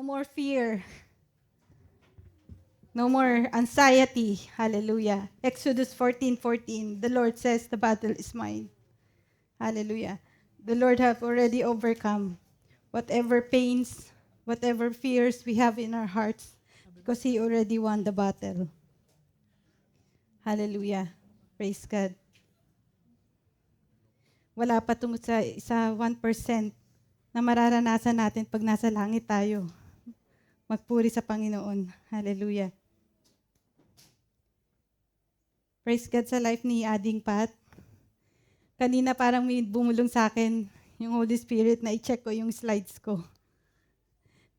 No more fear. No more anxiety. Hallelujah. Exodus 14:14. The Lord says, the battle is mine. Hallelujah. The Lord have already overcome whatever pains, whatever fears we have in our hearts, because He already won the battle. Hallelujah. Praise God. Wala pa tungkol sa 1% na mararanasan natin pag nasa langit tayo. Magpuri sa Panginoon. Hallelujah. Praise God sa life ni Ading Pat. Kanina parang may bumulong sa akin yung Holy Spirit na i-check ko yung slides ko.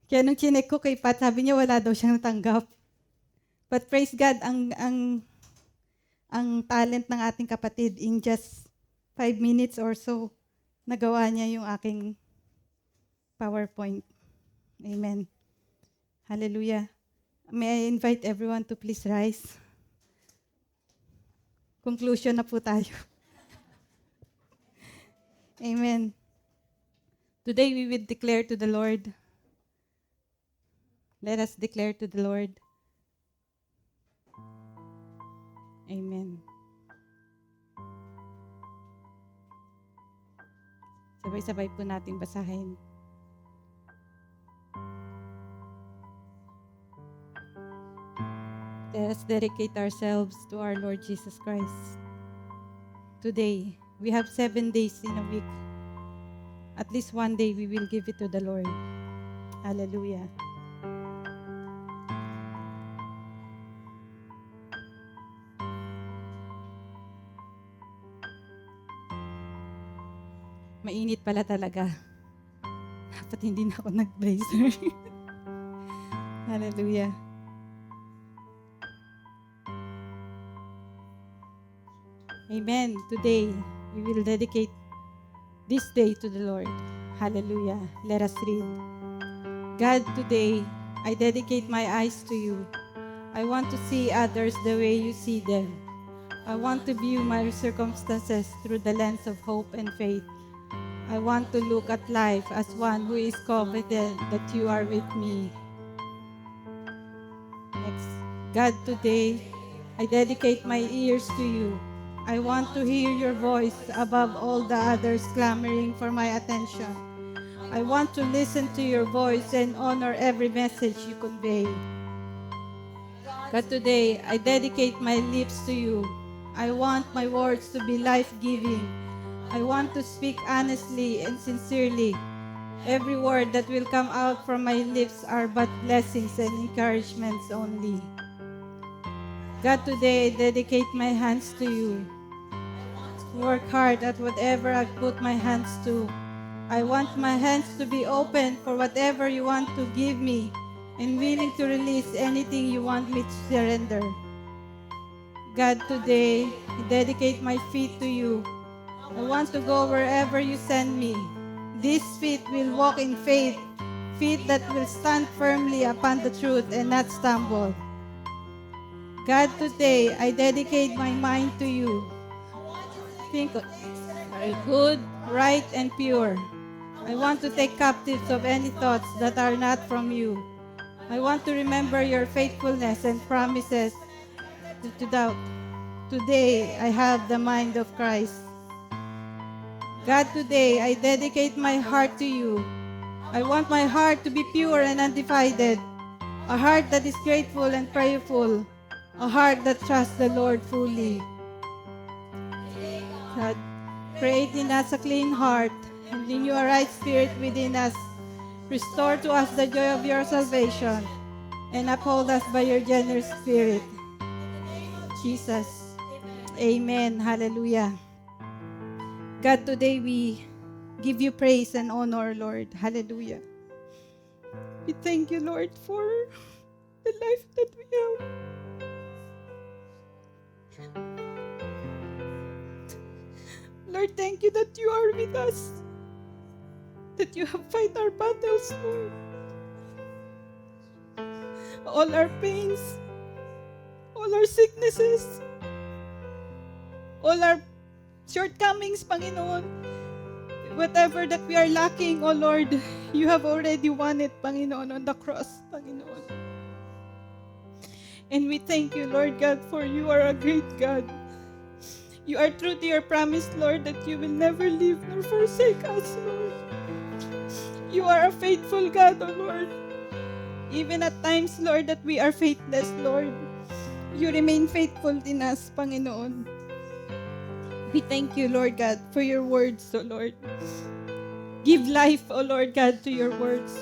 Kaya nung chinek ko kay Pat, sabi niya wala daw siyang natanggap. But praise God, ang talent ng ating kapatid in just 5 minutes or so, nagawa niya yung aking PowerPoint. Amen. Hallelujah. May I invite everyone to please rise. Conclusion na po tayo. Amen. Today we will declare to the Lord. Let us declare to the Lord. Amen. Sabay-sabay po nating basahin. Let us dedicate ourselves to our Lord Jesus Christ. Today, we have 7 days in a week. At least one day, we will give it to the Lord. Hallelujah. Mainit pala talaga. Dapat hindi na ako nag-blazer. Hallelujah. Amen. Today, we will dedicate this day to the Lord. Hallelujah. Let us read. God, today, I dedicate my eyes to you. I want to see others the way you see them. I want to view my circumstances through the lens of hope and faith. I want to look at life as one who is confident that you are with me. Next. God, today, I dedicate my ears to you. I want to hear your voice above all the others clamoring for my attention. I want to listen to your voice and honor every message you convey. God, today, I dedicate my lips to you. I want my words to be life-giving. I want to speak honestly and sincerely. Every word that will come out from my lips are but blessings and encouragements only. God, today I dedicate my hands to you. Work hard at whatever I put my hands to. I want my hands to be open for whatever you want to give me and willing to release anything you want me to surrender. God, today I dedicate my feet to you. I want to go wherever you send me. These feet will walk in faith, feet that will stand firmly upon the truth and not stumble. God, today, I dedicate my mind to you. Think are good, right, and pure. I want to take captives of any thoughts that are not from you. I want to remember your faithfulness and promises to doubt. Today, I have the mind of Christ. God, today, I dedicate my heart to you. I want my heart to be pure and undivided, a heart that is grateful and prayerful, a heart that trusts the Lord fully. God, create in us a clean heart and renew a right spirit within us. Restore to us the joy of your salvation and uphold us by your generous spirit. Jesus. Amen. Hallelujah. God, today we give you praise and honor, Lord. Hallelujah. We thank you, Lord, for the life that we have. Lord, thank you that you are with us, that you have fight our battles, Lord. All our pains, all our sicknesses, all our shortcomings, Panginoon, whatever that we are lacking, oh Lord, You have already won it, Panginoon, on the cross, Panginoon. And we thank you, Lord God, for you are a great God. You are true to your promise, Lord, that you will never leave nor forsake us, Lord. You are a faithful God, O Lord. Even at times, Lord, that we are faithless, Lord, you remain faithful in us, Panginoon. We thank you, Lord God, for your words, O Lord. Give life, O Lord God, to your words.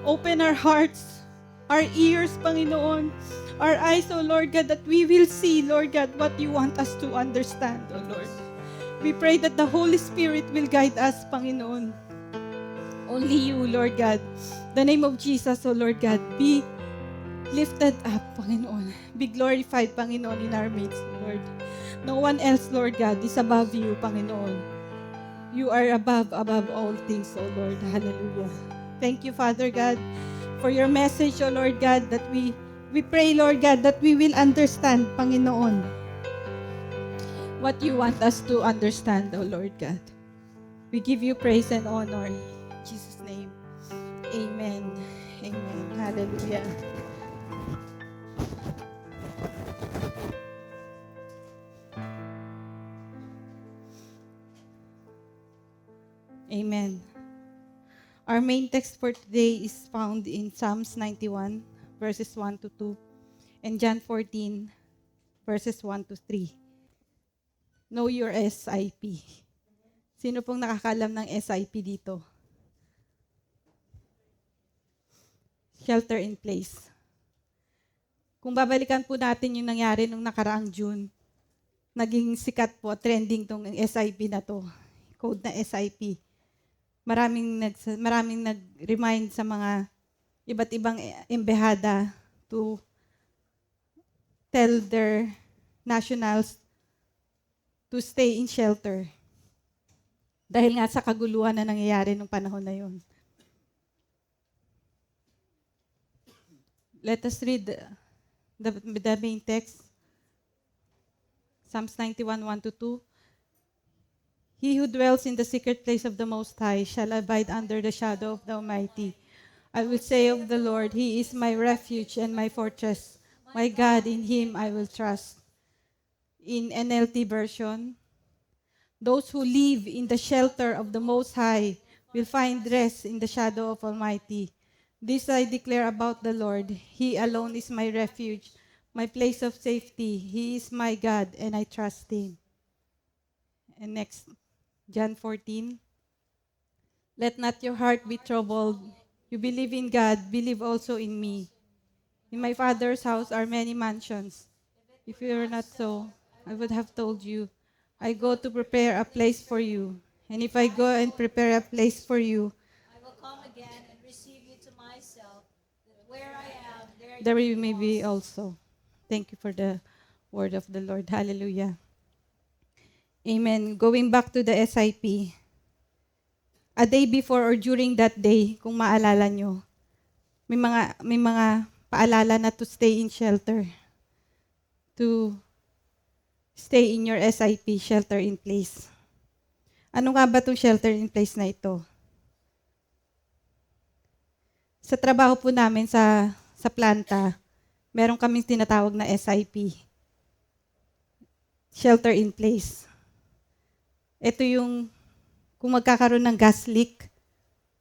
Open our hearts, our ears, Panginoon, our eyes, O Lord God, that we will see, Lord God, what you want us to understand, O Lord. We pray that the Holy Spirit will guide us, Panginoon. Only you, Lord God. The name of Jesus, O Lord God, be lifted up, Panginoon. Be glorified, Panginoon, in our midst, Lord. No one else, Lord God, is above you, Panginoon. You are above all things, O Lord. Hallelujah. Thank you, Father God, for your message, O Lord God, that we pray, Lord God, that we will understand, Panginoon, what you want us to understand, O Lord God. We give you praise and honor. In Jesus' name. Amen. Amen. Hallelujah. Amen. Our main text for today is found in Psalms 91, verses 1 to 2, and John 14, verses 1 to 3. Know your SIP. Sino pong nakakalam ng SIP dito? Shelter in place. Kung babalikan po natin yung nangyari nung nakaraang June, naging sikat po, trending tong SIP na to, code na SIP. Maraming nag-remind sa mga iba't ibang embahada to tell their nationals to stay in shelter. Dahil nga sa kaguluhan na nangyayari nung panahon na yun. Let us read the main text. Psalms 91, 1 to 2. He who dwells in the secret place of the Most High shall abide under the shadow of the Almighty. I will say of the Lord, He is my refuge and my fortress. My God, in Him I will trust. In NLT version, those who live in the shelter of the Most High will find rest in the shadow of Almighty. This I declare about the Lord. He alone is my refuge, my place of safety. He is my God, and I trust Him. And next, John 14. Let not your heart be troubled. You believe in God, believe also in me. In my Father's house are many mansions. If it were not so, I would have told you. I go to prepare a place for you. And if I go and prepare a place for you, I will come again and receive you to myself, that where I am, there you you may be also. Thank you for the word of the Lord. Hallelujah. Amen. Going back to the SIP, a day before or during that day, kung maalala nyo, may mga paalala na to stay in shelter, to stay in your SIP, shelter in place. Ano nga ba itong shelter in place na ito? Sa trabaho po namin sa planta, meron kaming tinatawag na SIP, shelter in place. Ito yung kung magkakaroon ng gas leak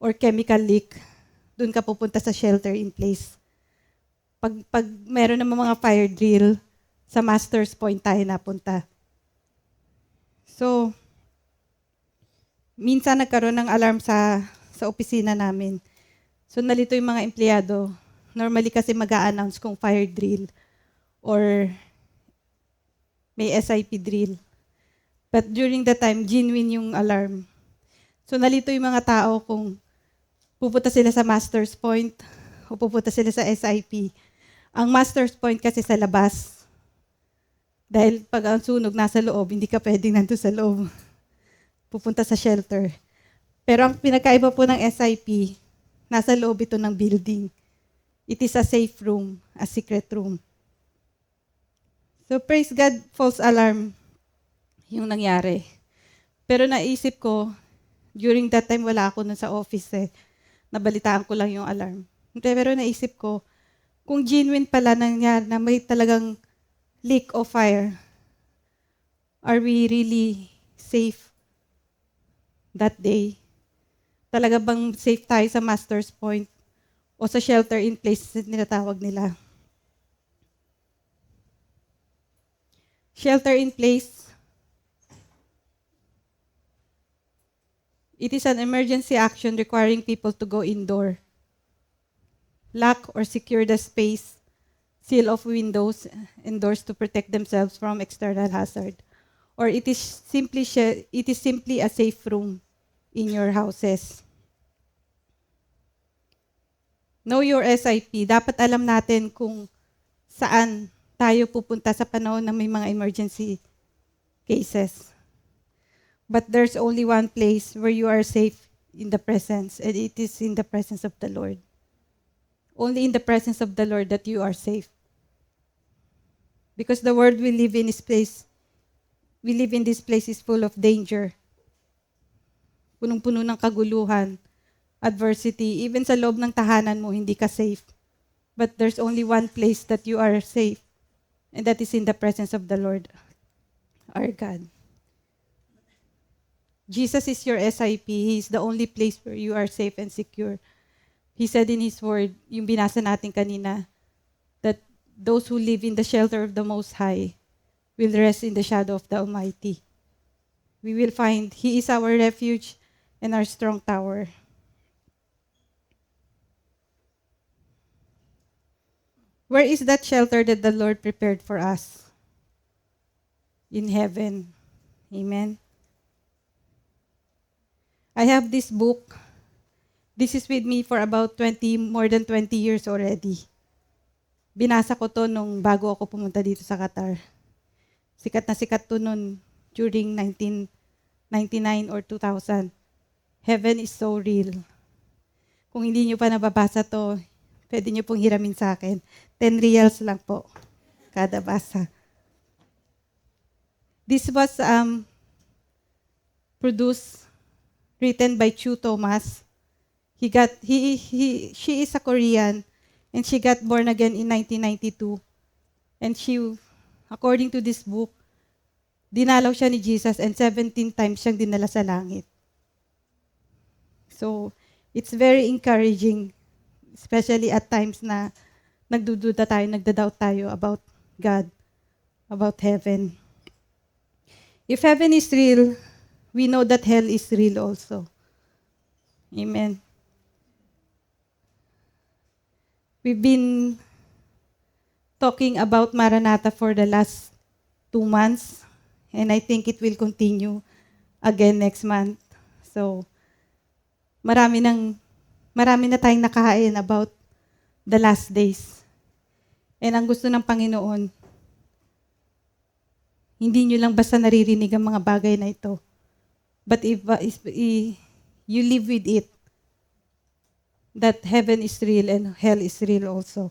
or chemical leak, doon ka pupunta sa shelter in place. Pag meron ng mga fire drill, sa master's point tayo napunta. So, minsan nagkaroon ng alarm sa opisina namin. So, nalito yung mga empleyado. Normally kasi mag-a-announce kung fire drill or may SIP drill. But during the time, genuine yung alarm. So, nalito yung mga tao kung pupunta sila sa master's point o pupunta sila sa SIP. Ang master's point kasi sa labas. Dahil pag ang sunog nasa loob, hindi ka pwedeng nandun sa loob. Pupunta sa shelter. Pero ang pinakaiba po ng SIP, nasa loob ito ng building. It is a safe room, a secret room. So praise God, false alarm yung nangyari. Pero naisip ko, during that time wala ako nun sa office eh. Nabalitaan ko lang yung alarm. Pero naisip ko, kung genuine pala nangyari na may talagang leak of fire, are we really safe that day? Talaga bang safe tayo sa Master's Point o sa shelter in place na tinatawag nila? Shelter in place, it is an emergency action requiring people to go indoor, lock or secure the space, seal off windows and doors to protect themselves from external hazard. Or it is simply a safe room in your houses. Know your SIP. Dapat alam natin kung saan tayo pupunta sa panahon na may mga emergency cases. But there's only one place where you are safe in the presence, and it is in the presence of the Lord. Only in the presence of the Lord that you are safe. Because the world we live in this place is full of danger. Punong-puno ng kaguluhan, adversity. Even sa loob ng tahanan mo, hindi ka safe. But there's only one place that you are safe, and that is in the presence of the Lord, our God. Jesus is your SIP. He is the only place where you are safe and secure. He said in His word, yung binasa natin kanina, that those who live in the shelter of the Most High will rest in the shadow of the Almighty. We will find He is our refuge and our strong tower. Where is that shelter that the Lord prepared for us? In heaven. Amen. I have this book. This is with me for about more than 20 years already. Binasa ko to nung bago ako pumunta dito sa Qatar. Sikat na sikat to noon during 1999 or 2000. Heaven is so real. Kung hindi nyo pa nababasa to, pwede nyo pong hiramin sa akin. 10 reals lang po kada basa. This was written by Chu Thomas. She is a Korean, and she got born again in 1992. And she, according to this book, dinalaw siya ni Jesus and 17 times siyang dinala sa langit. So, it's very encouraging, especially at times na nagdududa tayo, nagda-doubt tayo about God, about heaven. If heaven is real, we know that hell is real also. Amen. We've been talking about Maranatha for the last 2 months, and I think it will continue again next month. So, marami na tayong nakahain about the last days. And ang gusto ng Panginoon, hindi nyo lang basta naririnig ang mga bagay na ito. But if you live with it, that heaven is real and hell is real also.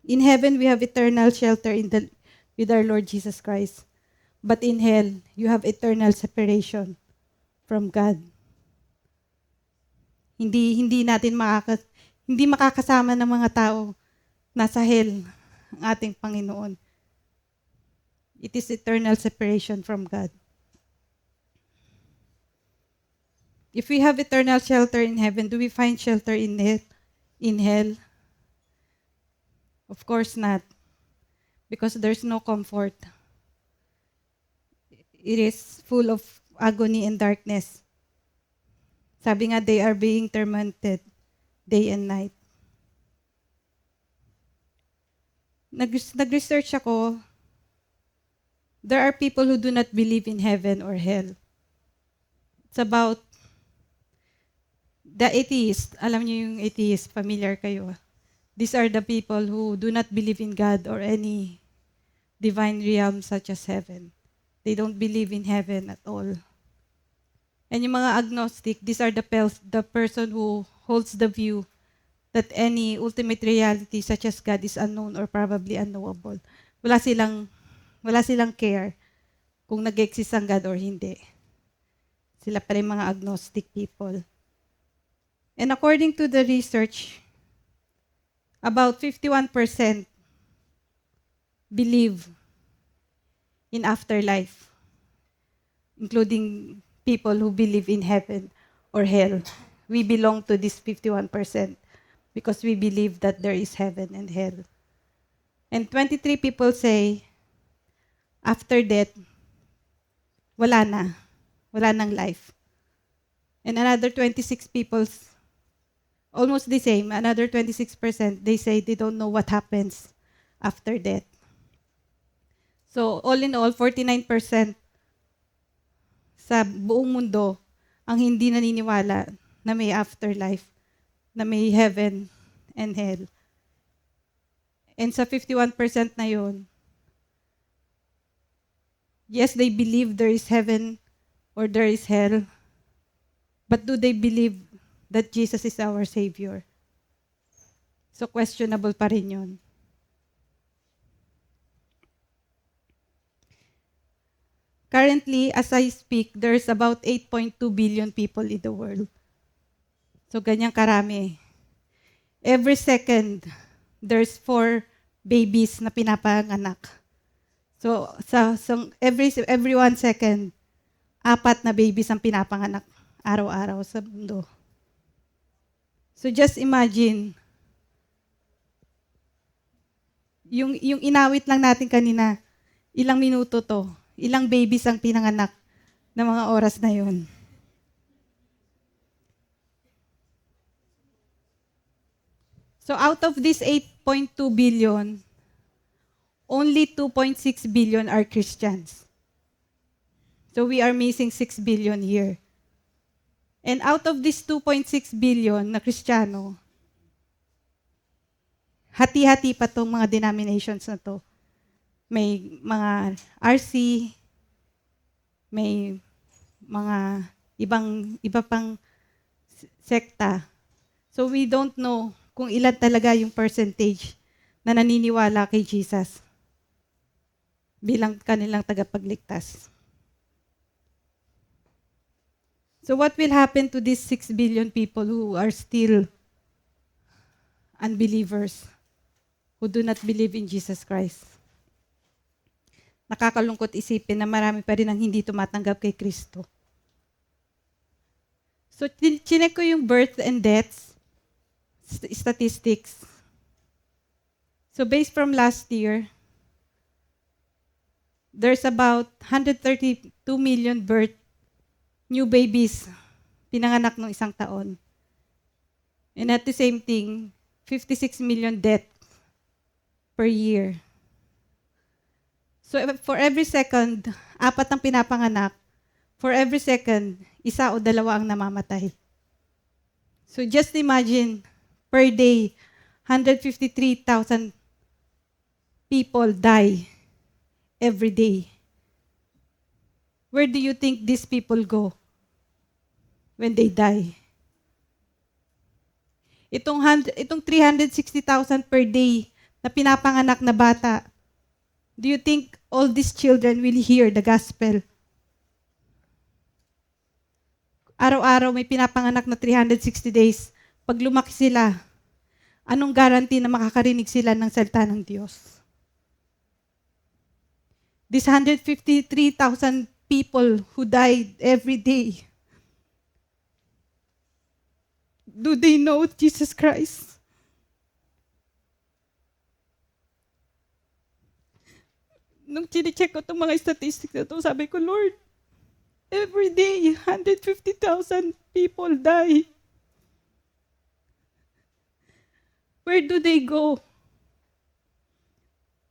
In heaven, we have eternal shelter with our Lord Jesus Christ. But in hell, you have eternal separation from God. Hindi makakasama ng mga tao nasa hell ang ating Panginoon. It is eternal separation from God. If we have eternal shelter in heaven, do we find shelter in hell? Of course not. Because there's no comfort. It is full of agony and darkness. Sabi nga, they are being tormented day and night. Nag-research ako. There are people who do not believe in heaven or hell. It's about the atheist. Alam niyo yung atheist, familiar kayo. These are the people who do not believe in God or any divine realm such as heaven. They don't believe in heaven at all. And yung mga agnostic, these are the person who holds the view that any ultimate reality such as God is unknown or probably unknowable. Wala silang care kung nag-exist ang God or hindi. Sila pala yung mga agnostic people. And according to the research, about 51% believe in afterlife, including people who believe in heaven or hell. We belong to this 51% because we believe that there is heaven and hell. And 23 people say, after death, wala na. Wala nang life. And another 26 people, almost the same, another 26%, they say they don't know what happens after death. So, all in all, 49% sa buong mundo ang hindi naniniwala na may afterlife, na may heaven and hell. And sa 51% na yun, yes, they believe there is heaven or there is hell, but do they believe that Jesus is our Savior? So questionable pa rin yun. Currently, as I speak, there's about 8.2 billion people in the world. So ganyang karami. Every second, there's 4 babies na pinapanganak. So every 1 second, 4 na babies ang pinapanganak araw-araw sa mundo. So just imagine, yung inawit lang natin kanina, ilang minuto to, ilang babies ang pinanganak na mga oras na yun. So out of this 8.2 billion, only 2.6 billion are Christians. So we are missing 6 billion here. And out of this 2.6 billion na Kristiyano, hati-hati pa itong mga denominations na to. May mga RC, may mga iba pang sekta. So we don't know kung ilan talaga yung percentage na naniniwala kay Jesus bilang kanilang tagapagligtas. So what will happen to these 6 billion people who are still unbelievers, who do not believe in Jesus Christ? Nakakalungkot isipin na marami pa rin ang hindi tumatanggap kay Kristo. So, chinek ko yung birth and deaths statistics. So, based from last year, there's about 132 million new babies pinanganak nung isang taon. And at the same thing, 56 million deaths per year. So for every second, 4 ang pinapanganak. For every second, 1 o 2 ang namamatay. So just imagine, per day, 153,000 people die every day. Where do you think these people go when they die? Itong 360,000 per day na pinapanganak na bata, do you think all these children will hear the gospel? Araw-araw may pinapanganak na 360 days. Pag lumaki sila, anong guarantee na makakarinig sila ng salita ng Diyos? These 153,000 people who died every day, do they know Jesus Christ? Nung chine-check ko itong mga statistics na ito, sabi ko, Lord, every day, 150,000 people die. Where do they go?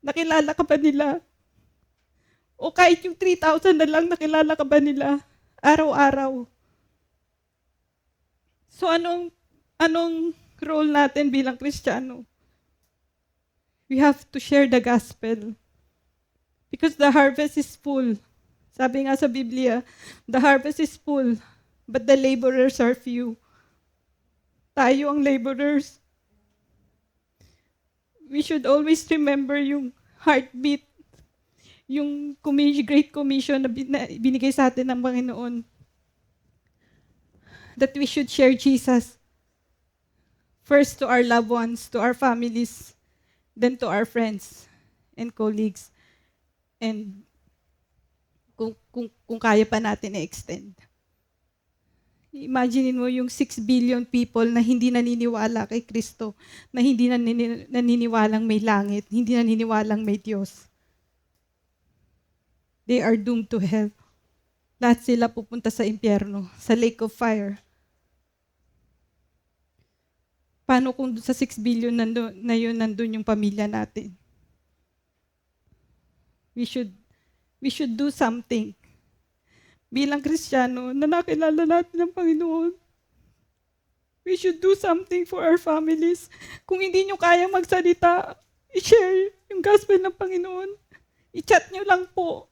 Nakilala ka ba nila? O kahit yung 3,000 na lang, nakilala ka ba nila? Araw-araw. So anong role natin bilang Kristiyano? We have to share the gospel. Because the harvest is full. Sabi nga sa Biblia, the harvest is full, but the laborers are few. Tayo ang laborers. We should always remember yung heartbeat, yung Great Commission na binigay sa atin ng Panginoon. That we should share Jesus First to our loved ones, to our families, then to our friends and colleagues. And kung kaya pa natin i-extend. Imagine mo yung 6 billion people na hindi naniniwala kay Kristo, na hindi naniniwalang may langit, hindi naniniwalang may Diyos. They are doomed to hell. Lahat sila pupunta sa impyerno, sa lake of fire. Paano kung sa 6 billion na yun nandun yung pamilya natin? We should do something. Bilang Kristiyano na nakilala natin ang Panginoon, we should do something for our families. Kung hindi nyo kayang magsalita, i-share yung gospel ng Panginoon. I-chat nyo lang po.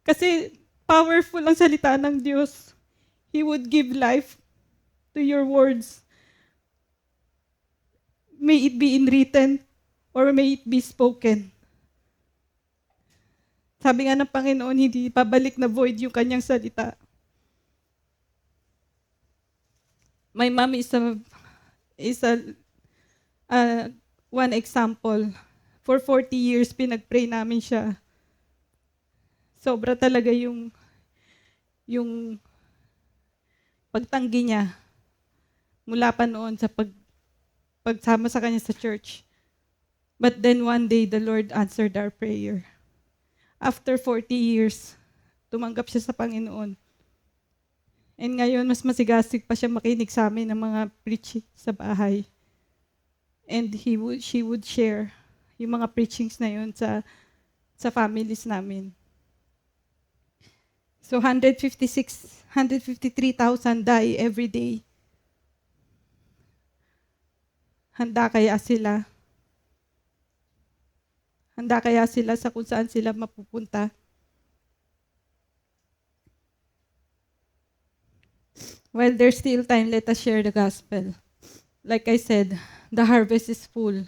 Kasi powerful ang salita ng Diyos. He would give life to your words. May it be in written or may it be spoken. Sabi nga ng Panginoon, hindi pabalik na void yung kanyang salita. My mom is one example. For 40 years, pinag-pray namin siya. Sobra talaga yung pagtanggi niya mula pa noon sa pagsama sa kanya sa church. But then one day, the Lord answered our prayer. After 40 years, tumanggap siya sa Panginoon. And ngayon, mas masigasig pa siya makinig sa amin ng mga preaching sa bahay. And she would share yung mga preachings na yun sa families namin. So 153,000 die every day. Handa kaya sila? Handa kaya sila sa kung saan sila mapupunta? While there's still time, let us share the gospel. Like I said, the harvest is full.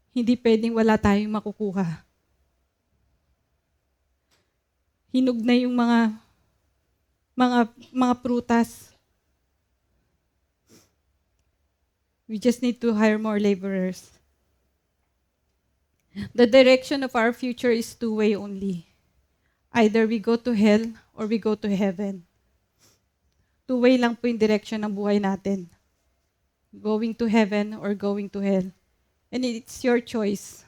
Hindi pwedeng wala tayong makukuha. Hinog na yung mga prutas. We just need to hire more laborers. The direction of our future is two-way only. Either we go to hell or we go to heaven. Two-way lang po yung direction ng buhay natin. Going to heaven or going to hell. And it's your choice.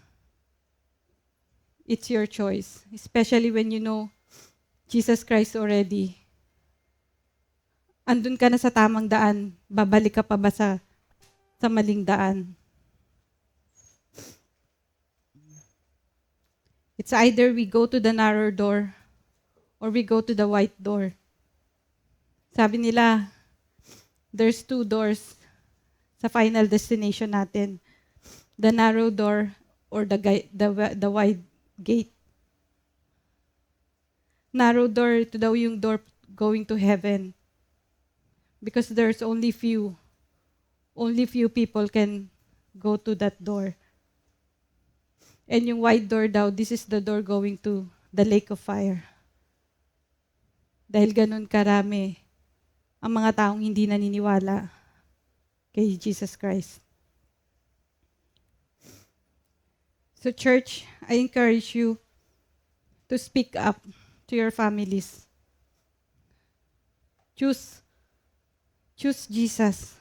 It's your choice. Especially when you know Jesus Christ already. Andun ka na sa tamang daan. Babalik ka pa ba sa maling daan? It's either we go to the narrow door or we go to the wide door. Sabi nila, there's 2 doors sa final destination natin. The narrow door or the wide gate. Narrow door, ito daw yung door going to heaven. Because there's only few people can go to that door. And yung wide door daw, this is the door going to the lake of fire. Dahil ganun karami ang mga taong hindi naniniwala kay Jesus Christ. So church, I encourage you to speak up to your families. Choose Jesus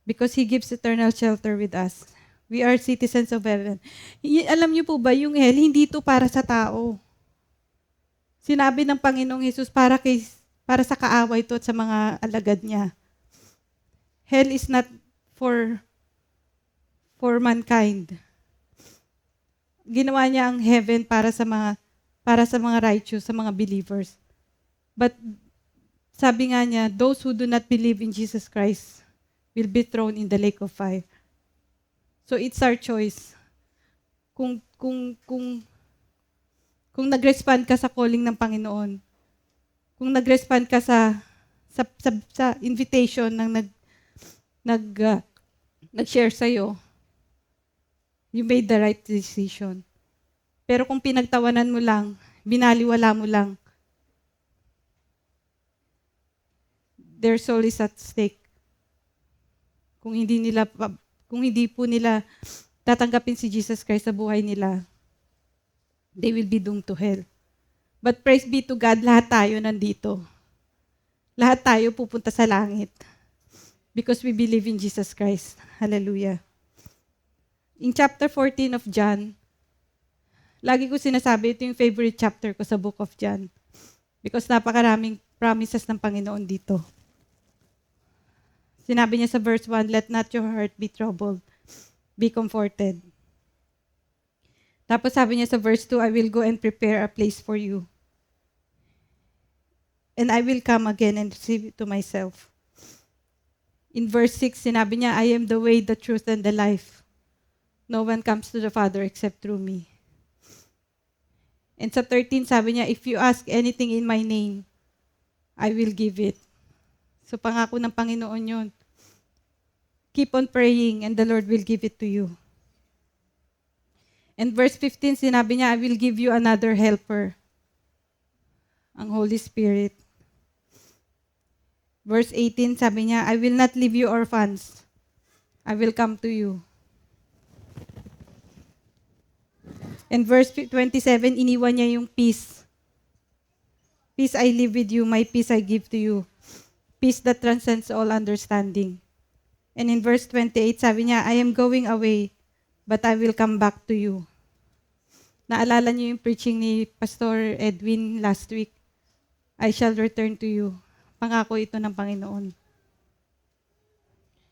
because He gives eternal shelter with us. We are citizens of heaven. Alam niyo po ba, yung hell, hindi ito para sa tao. Sinabi ng Panginoong Hesus para sa kaaway ito at sa mga alagad niya. Hell is not for mankind. Ginawa niya ang heaven para sa mga righteous, sa mga believers. But sabi nga niya, those who do not believe in Jesus Christ will be thrown in the lake of fire. So it's our choice. Kung nag-respond ka sa calling ng Panginoon, kung nag-respond ka sa invitation ng nag-share sa'yo, you made the right decision. Pero kung pinagtawanan mo lang, binaliwala mo lang, their soul is at stake. kung hindi po nila tatanggapin si Jesus Christ sa buhay nila, they will be doomed to hell. But praise be to God, lahat tayo nandito. Lahat tayo pupunta sa langit. Because we believe in Jesus Christ. Hallelujah. In chapter 14 of John, lagi ko sinasabi, ito yung favorite chapter ko sa book of John. Because napakaraming promises ng Panginoon dito. Sinabi niya sa verse 1, "Let not your heart be troubled. Be comforted." Tapos sabi niya sa verse 2, "I will go and prepare a place for you. And I will come again and receive you to myself." In verse 6, sinabi niya, "I am the way, the truth, and the life. No one comes to the Father except through me." And sa 13, sabi niya, "If you ask anything in my name, I will give it." So pangako ng Panginoon yun. Keep on praying and the Lord will give it to you. And verse 15, sinabi niya, "I will give you another helper." Ang Holy Spirit. Verse 18, sabi niya, "I will not leave you orphans. I will come to you." And verse 27, iniwan niya yung peace. "Peace I leave with you, my peace I give to you. Peace that transcends all understanding." And in verse 28, sabi niya, "I am going away, but I will come back to you." Naalala niyo yung preaching ni Pastor Edwin last week, "I shall return to you." Pangako ito ng Panginoon.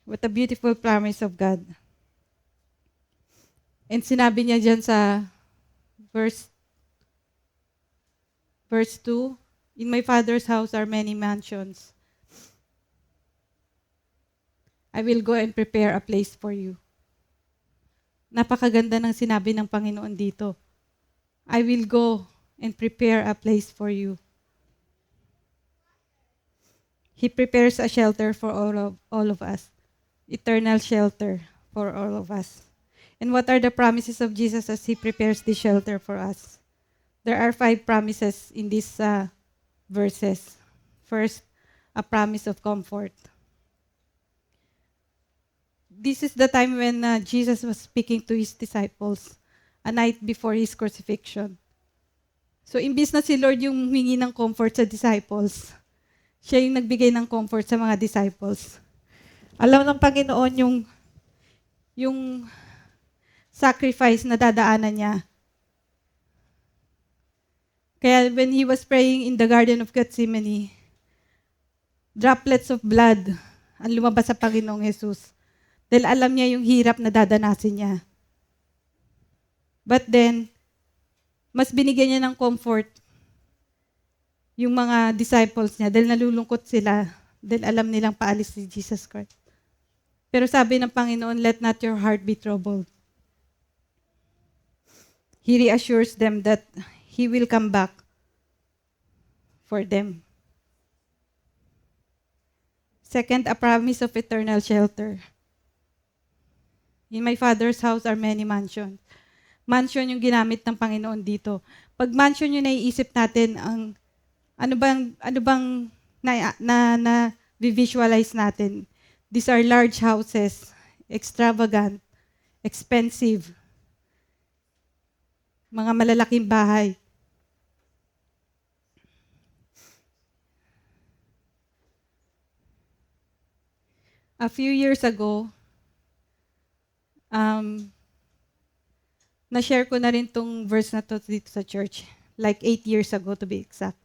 What a beautiful promise of God. And sinabi niya dyan sa verse 2, "In my Father's house are many mansions. I will go and prepare a place for you." Napakaganda ng sinabi ng Panginoon dito. I will go and prepare a place for you. He prepares a shelter for all of us. Eternal shelter for all of us. And what are the promises of Jesus as He prepares this shelter for us? There are 5 promises in these verses. First, a promise of comfort. This is the time when Jesus was speaking to His disciples a night before His crucifixion. So, imbis na si Lord yung humingi ng comfort sa disciples, siya yung nagbigay ng comfort sa mga disciples. Alam ng Panginoon yung sacrifice na dadaanan niya. Kaya when He was praying in the Garden of Gethsemane, droplets of blood ang lumabas sa Panginoong Jesus. Dahil alam niya yung hirap na dadanasin niya. But then, mas binigyan niya ng comfort yung mga disciples niya dahil nalulungkot sila dahil alam nilang paalis si Jesus Christ. Pero sabi ng Panginoon, "Let not your heart be troubled." He reassures them that He will come back for them. Second, a promise of eternal shelter. "In my Father's house are many mansions." Mansion yung ginamit ng Panginoon dito. Pag mansion yung naiisip natin, ano bang na visualize natin? These are large houses, extravagant, expensive, mga malalaking bahay. A few years ago, na-share ko na rin tong verse na to dito sa church. Like 8 years ago to be exact.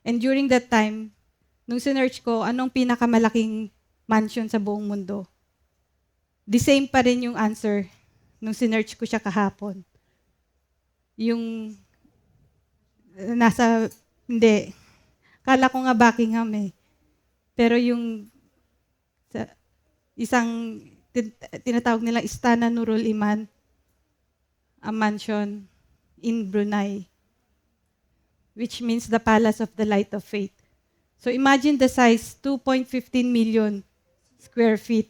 And during that time, nung sinearch ko, anong pinakamalaking mansion sa buong mundo? The same pa rin yung answer nung sinearch ko siya kahapon. Yung hindi. Kala ko nga Buckingham eh. Pero yung isang tinatawag nilang Istana Nurul Iman, a mansion in Brunei, which means the Palace of the Light of Faith. So imagine the size, 2.15 million square feet.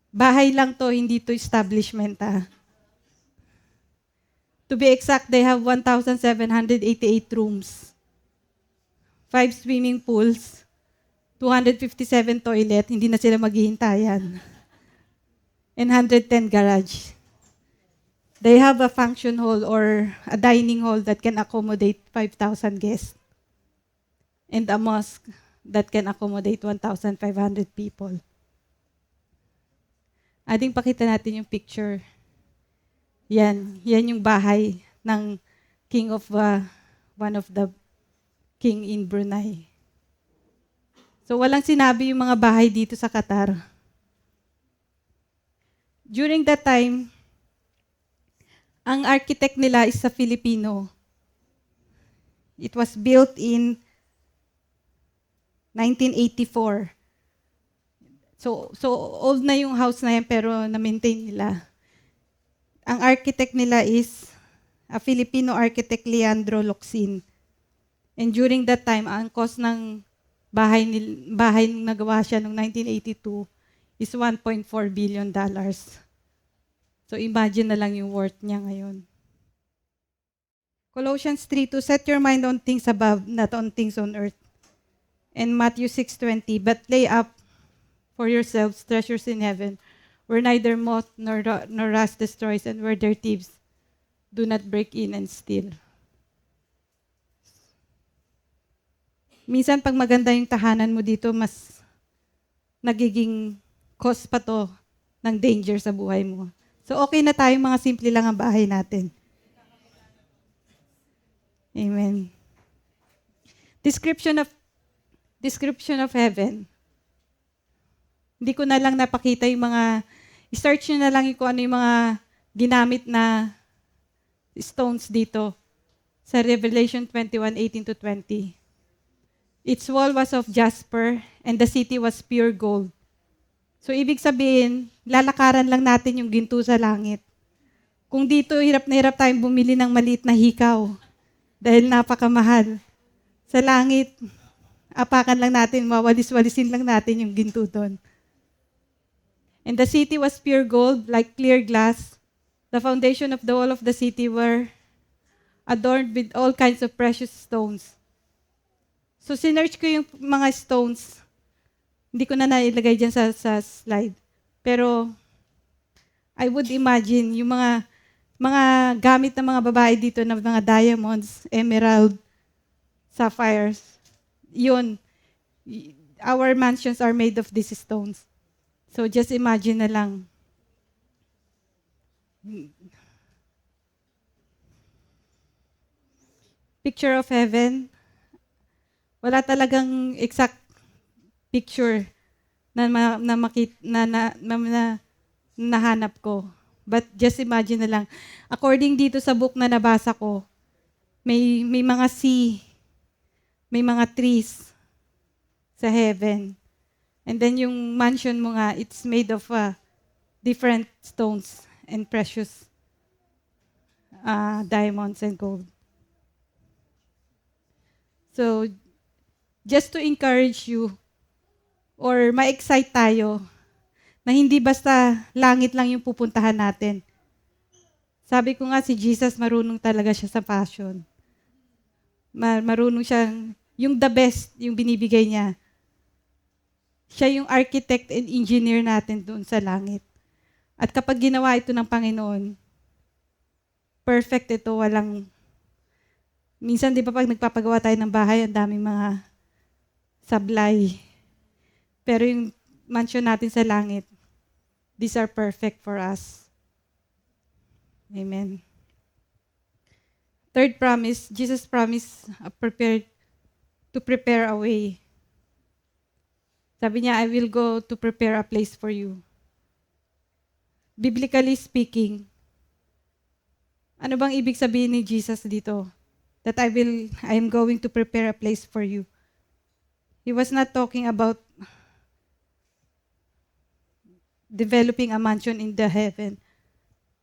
Bahay lang to, hindi to establishment. To be exact, they have 1,788 rooms, 5 swimming pools, 257 toilet, hindi na sila maghihintayan. And 110 garage. They have a function hall or a dining hall that can accommodate 5,000 guests. And a mosque that can accommodate 1,500 people. Ating pakita natin yung picture. Yan yung bahay ng king of, one of the king in Brunei. So walang sinabi yung mga bahay dito sa Qatar. During that time, ang architect nila is sa Filipino. It was built in 1984. So old na yung house na yan pero na-maintain nila. Ang architect nila is a Filipino architect, Leandro Locsin. And during that time, ang cost ng bahay na nagawa siya noong 1982 is $1.4 billion. So imagine na lang yung worth niya ngayon. Colossians 3:2, set your mind on things above, not on things on earth. And Matthew 6:20, but lay up for yourselves treasures in heaven, where neither moth nor rust destroys, and where their thieves do not break in and steal. Minsan, pag maganda yung tahanan mo dito, mas nagiging cause pa to ng danger sa buhay mo. So, okay na tayo, mga simple lang ang bahay natin. Amen. Description of heaven. Hindi ko na lang napakita yung mga, i-search nyo na lang kung ano yung mga ginamit na stones dito sa Revelation 21:18-20. Its wall was of jasper, and the city was pure gold. So, ibig sabihin, lalakaran lang natin yung ginto sa langit. Kung dito, hirap na hirap tayong bumili ng maliit na hikaw dahil napakamahal. Sa langit, apakan lang natin, mawalis-walisin lang natin yung ginto doon. And the city was pure gold, like clear glass. The foundation of the wall of the city were adorned with all kinds of precious stones. So, sinearch ko yung mga stones. Hindi ko na nailagay dyan sa slide. Pero, I would imagine, yung mga gamit ng mga babae dito na mga diamonds, emerald, sapphires, yun. Our mansions are made of these stones. So, just imagine na lang. Picture of heaven. Wala talagang exact picture na nahanap ko. But just imagine na lang. According dito sa book na nabasa ko, may mga sea, may mga trees sa heaven. And then yung mansion mo nga, it's made of different stones and precious diamonds and gold. So, just to encourage you, or ma-excite tayo, na hindi basta langit lang yung pupuntahan natin. Sabi ko nga, si Jesus, marunong talaga siya sa passion. Marunong siya, yung the best, yung binibigay niya. Siya yung architect and engineer natin doon sa langit. At kapag ginawa ito ng Panginoon, perfect ito, walang... Minsan, di ba pag nagpapagawa tayo ng bahay, ang daming mga sablay. Pero yung mansion natin sa langit, these are perfect for us. Amen. Third promise, Jesus promised to prepare a way. Sabi niya, I will go to prepare a place for you. Biblically speaking, ano bang ibig sabihin ni Jesus dito? That I am going to prepare a place for you. He was not talking about developing a mansion in the heaven,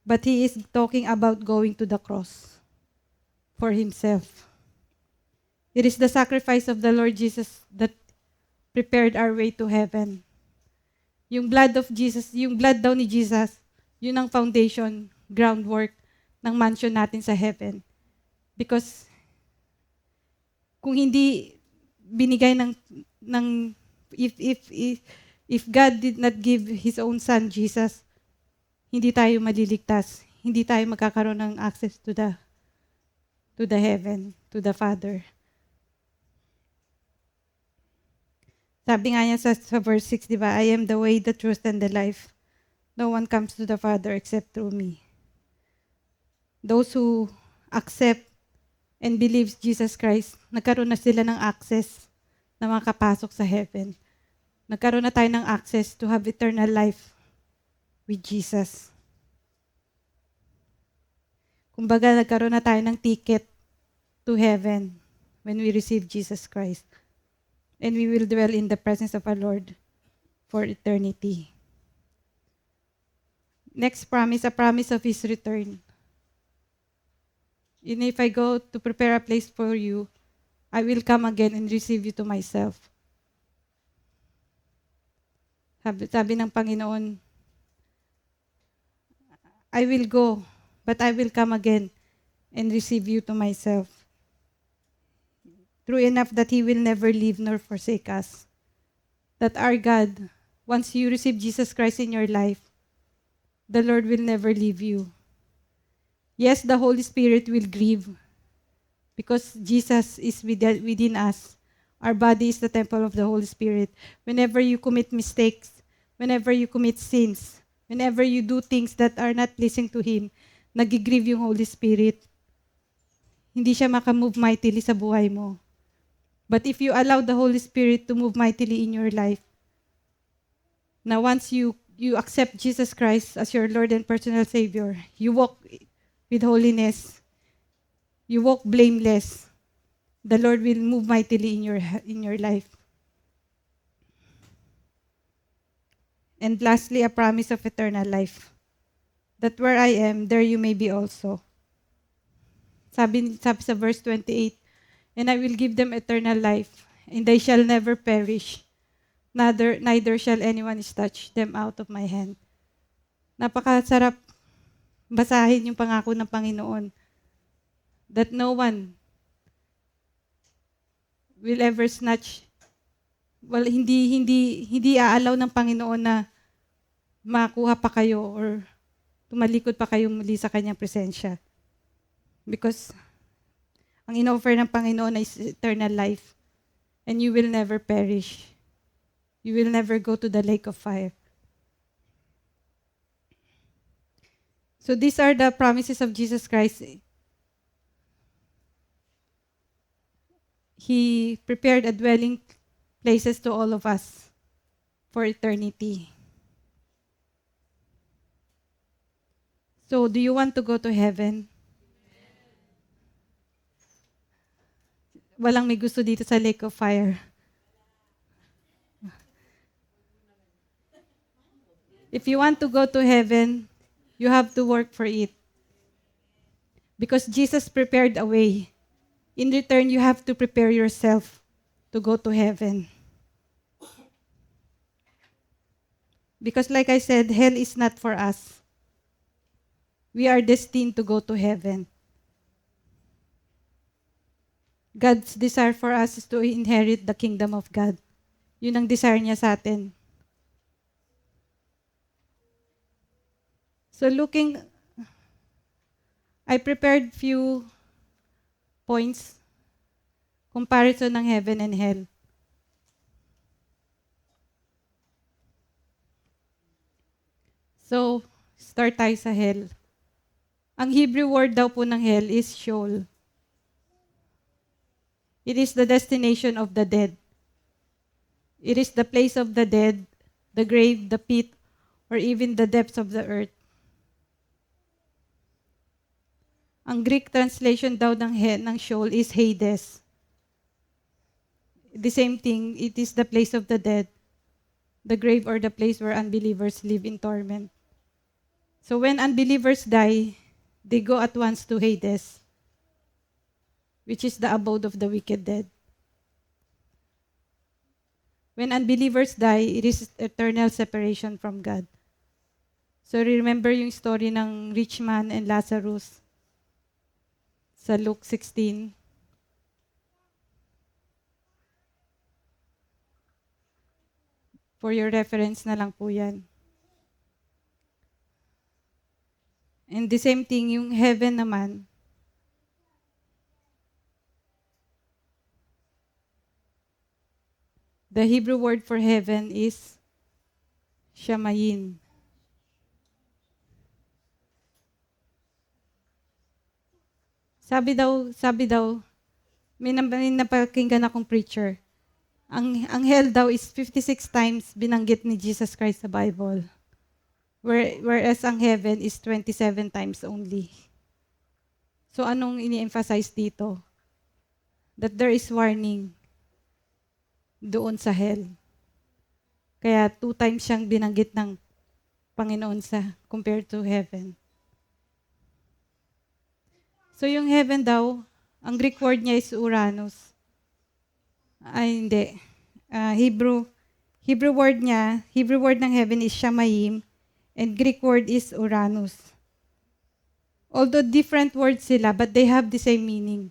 but he is talking about going to the cross for himself. It is the sacrifice of the Lord Jesus that prepared our way to heaven. Yung blood of Jesus, yung blood daw ni Jesus, yun ang foundation, groundwork ng mansion natin sa heaven. Because kung hindi binigay ng if God did not give His own Son, Jesus, hindi tayo maliligtas. Hindi tayo magkakaroon ng access to the heaven, to the Father. Sabi nga niya sa verse 6, di ba? I am the way, the truth, and the life. No one comes to the Father except through me. Those who accept and believe Jesus Christ, nagkaroon na sila ng access na makapasok sa heaven. Nagkaroon na tayo ng access to have eternal life with Jesus. Kumbaga, nagkaroon na tayo ng ticket to heaven when we receive Jesus Christ. And we will dwell in the presence of our Lord for eternity. Next promise, a promise of His return. And if I go to prepare a place for you, I will come again and receive you to myself. Sabi ng Panginoon, I will go, but I will come again and receive you to myself. True enough that He will never leave nor forsake us. That our God, once you receive Jesus Christ in your life, the Lord will never leave you. Yes, the Holy Spirit will grieve because Jesus is within us. Our body is the temple of the Holy Spirit. Whenever you commit mistakes, whenever you commit sins, whenever you do things that are not pleasing to Him, nag-grieve yung Holy Spirit. Hindi siya makamove mightily sa buhay mo. But if you allow the Holy Spirit to move mightily in your life, now once you accept Jesus Christ as your Lord and personal Savior, you walk with holiness, you walk blameless, the Lord will move mightily in your life. And lastly, a promise of eternal life. That where I am, there you may be also. Sabi sa verse 28, and I will give them eternal life, and they shall never perish, neither shall anyone snatch them out of my hand. Napakasarap basahin yung pangako ng Panginoon that no one will ever snatch. Well, hindi aalaw ng Panginoon na makuha pa kayo or tumalikod pa kayo muli sa kanyang presensya. Because ang in-offer ng Panginoon is eternal life and you will never perish. You will never go to the lake of fire. So these are the promises of Jesus Christ. He prepared a dwelling places to all of us for eternity. So, do you want to go to heaven? Walang may gusto dito sa lake of fire. If you want to go to heaven, you have to work for it. Because Jesus prepared a way. In return, you have to prepare yourself to go to heaven. Because like I said, hell is not for us. We are destined to go to heaven. God's desire for us is to inherit the kingdom of God. Yun ang desire niya sa atin. So I prepared few points, comparison ng heaven and hell. So, start tayo sa hell. Ang Hebrew word daw po ng hell is Sheol. It is the destination of the dead. It is the place of the dead, the grave, the pit, or even the depths of the earth. Ang Greek translation daw ng Sheol is Hades. The same thing, it is the place of the dead, the grave or the place where unbelievers live in torment. So when unbelievers die, they go at once to Hades, which is the abode of the wicked dead. When unbelievers die, it is eternal separation from God. So remember yung story ng rich man and Lazarus sa Luke 16. For your reference na lang po yan. And the same thing, yung heaven naman, the Hebrew word for heaven is shamayim. Sabi daw, may napakinggan akong preacher. Ang hell daw is 56 times binanggit ni Jesus Christ sa Bible. Whereas ang heaven is 27 times only. So anong ini-emphasize dito? That there is warning doon sa hell. Kaya 2 times siyang binanggit ng Panginoon sa compared to heaven. So yung heaven daw, ang Greek word niya is Uranus. Ay, hindi. Hebrew word ng heaven is Shamayim, and Greek word is Uranus. Although different words sila, but they have the same meaning.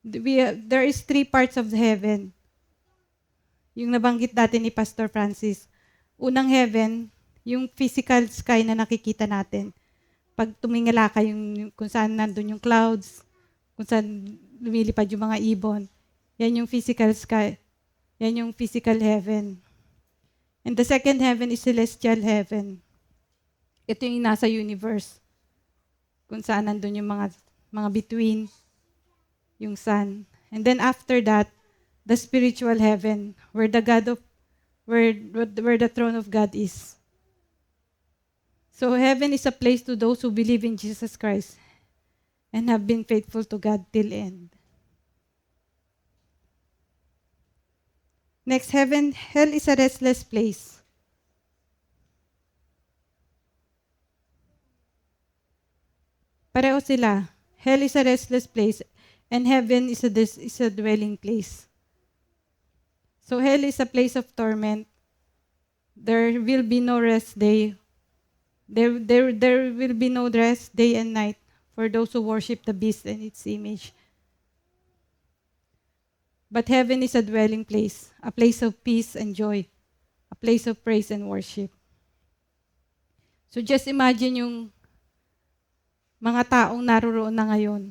There is 3 parts of the heaven. Yung nabanggit natin ni Pastor Francis. Unang heaven, yung physical sky na nakikita natin. Pag tumingala ka kung saan nandun yung clouds, kung saan lumilipad yung mga ibon, yan yung physical sky. Yan yung physical heaven. And the second heaven is celestial heaven. Ito yung nasa universe. Kung saan nandun yung mga between yung sun. And then after that, the spiritual heaven, where the throne of God is. So heaven is a place to those who believe in Jesus Christ and have been faithful to God till end. Next, hell is a restless place. Pareho sila. Hell is a restless place and heaven is a dwelling place. So hell is a place of torment. There will be no rest day. There will be no rest day and night for those who worship the beast and its image. But heaven is a dwelling place, a place of peace and joy, a place of praise and worship. So just imagine yung mga taong naroroon na ngayon.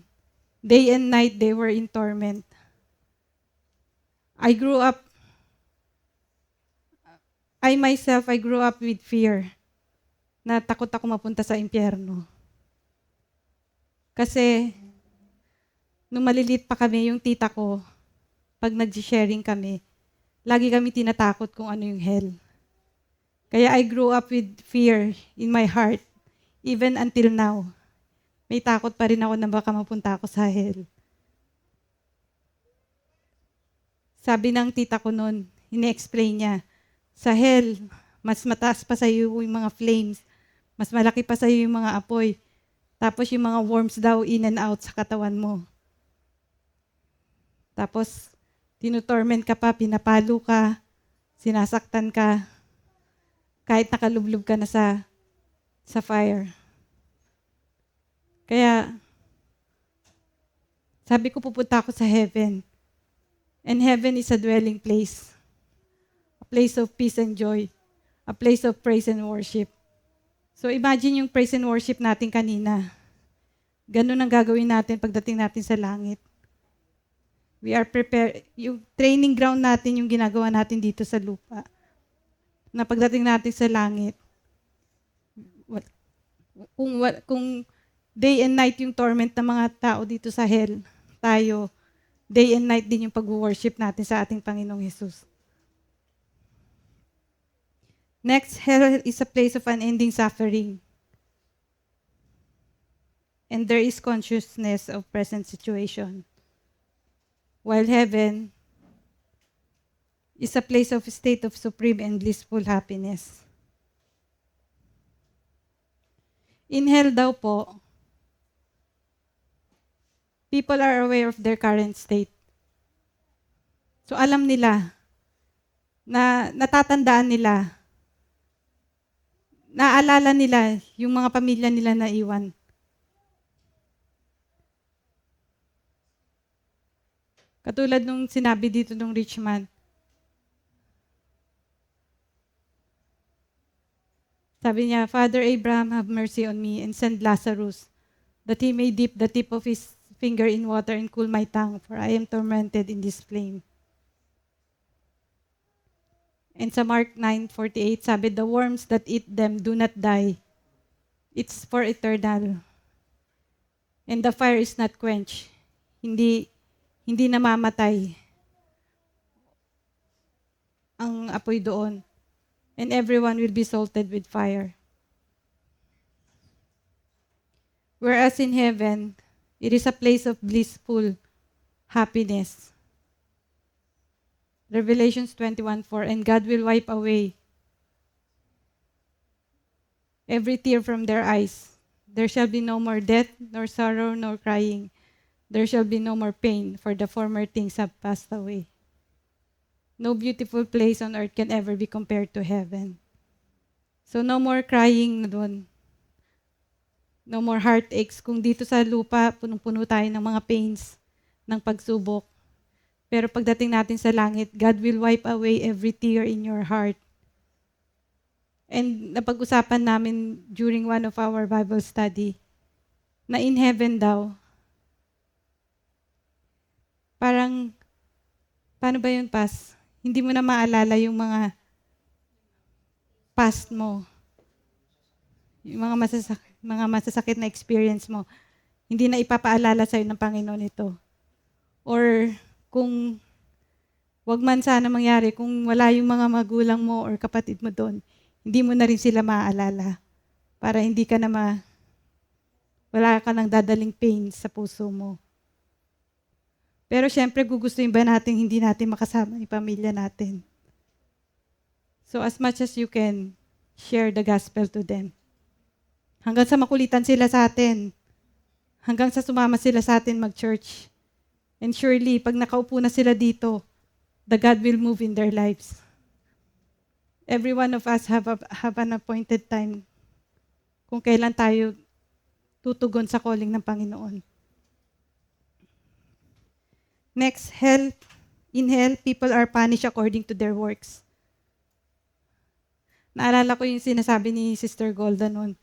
Day and night, they were in torment. I grew up with fear na takot ako mapunta sa impyerno. Kasi, nung malilit pa kami, yung tita ko, pag nag-sharing kami, lagi kami tinatakot kung ano yung hell. Kaya I grew up with fear in my heart, even until now. May takot pa rin ako na baka mapunta ako sa hell. Sabi ng tita ko noon, ini-explain niya, sa hell, mas mataas pa sa iyo yung mga flames, mas malaki pa sa iyo yung mga apoy, tapos yung mga worms daw in and out sa katawan mo. Tapos, tinutorment ka pa, pinapalo ka, sinasaktan ka, kahit nakalublob ka na sa fire. Kaya, sabi ko pupunta ako sa heaven. And heaven is a dwelling place. A place of peace and joy. A place of praise and worship. So imagine yung praise and worship natin kanina. Ganun ang gagawin natin pagdating natin sa langit. We are prepared. Yung training ground natin, yung ginagawa natin dito sa lupa. Na pagdating natin sa langit, kung day and night yung torment ng mga tao dito sa hell, tayo, day and night din yung pag-worship natin sa ating Panginoong Jesus. Next, hell is a place of unending suffering. And there is consciousness of present situation. While heaven is a place of state of supreme and blissful happiness. In hell daw po, people are aware of their current state. So alam nila, na natatandaan nila, naalala nila yung mga pamilya nila na iwan. Katulad nung sinabi dito ng rich man, Sabi niya, Father Abraham, have mercy on me and send Lazarus that he may dip the tip of his finger in water and cool my tongue, for I am tormented in this flame. And sa Mark 9:48, sabi, the worms that eat them do not die. It's for eternal. And the fire is not quenched. Hindi namamatay ang apoy doon. And everyone will be salted with fire. Whereas in heaven, it is a place of blissful happiness. Revelations 21:4, and God will wipe away every tear from their eyes. There shall be no more death, nor sorrow, nor crying. There shall be no more pain, for the former things have passed away. No beautiful place on earth can ever be compared to heaven. So no more crying doon. No more heartaches. Kung dito sa lupa, punong-puno tayo ng mga pains, ng pagsubok. Pero pagdating natin sa langit, God will wipe away every tear in your heart. And napag-usapan namin during one of our Bible study, na in heaven daw, parang, paano ba yun, Pas? Hindi mo na maalala yung mga past mo. Yung mga masasakit na experience mo. Hindi na ipapaalala sa'yo ng Panginoon ito. Or kung wag man sana mangyari, kung wala yung mga magulang mo or kapatid mo doon, hindi mo na rin sila maaalala. Para hindi ka na wala ka nang dadaling pain sa puso mo. Pero syempre, gugustuhin ba natin hindi natin makasama yung pamilya natin? So as much as you can, share the gospel to them. Hanggang sa makulitan sila sa atin. Hanggang sa sumama sila sa atin mag-church. And surely, pag nakaupo na sila dito, the God will move in their lives. Every one of us have an appointed time kung kailan tayo tutugon sa calling ng Panginoon. Next, hell. In hell, people are punished according to their works. Naalala ko yung sinasabi ni Sister Golda noon.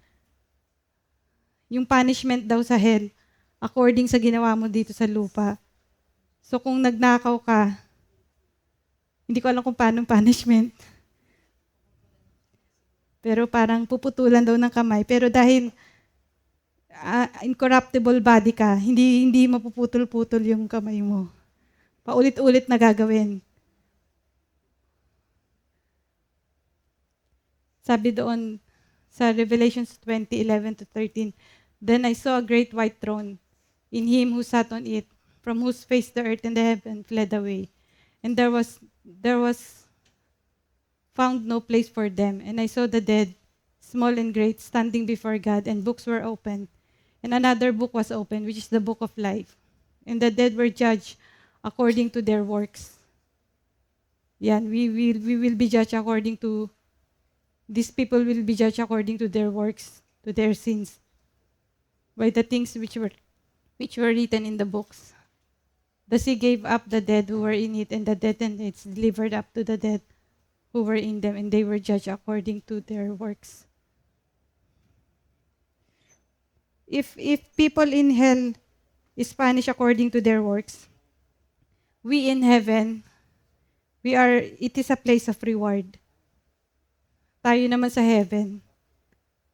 Yung punishment daw sa hell, according sa ginawa mo dito sa lupa. So kung nagnakaw ka, hindi ko alam kung paano punishment. Pero parang puputulan daw ng kamay. Pero dahil incorruptible body ka, hindi mapuputol-putol yung kamay mo. Paulit-ulit na gagawin. Sabi doon sa Revelations 20:11-13, then I saw a great white throne, in him who sat on it, from whose face the earth and the heaven fled away. And there was found no place for them. And I saw the dead, small and great, standing before God, and books were opened. And another book was opened, which is the book of life. And the dead were judged according to their works. Yan, we will be judged according to, these people will be judged according to their works, to their sins, by the things which were written in the books. The sea gave up the dead who were in it, and the dead and its delivered up to the dead who were in them, and they were judged according to their works. If people in hell is punished according to their works, we in heaven, it is a place of reward. Tayo naman sa heaven,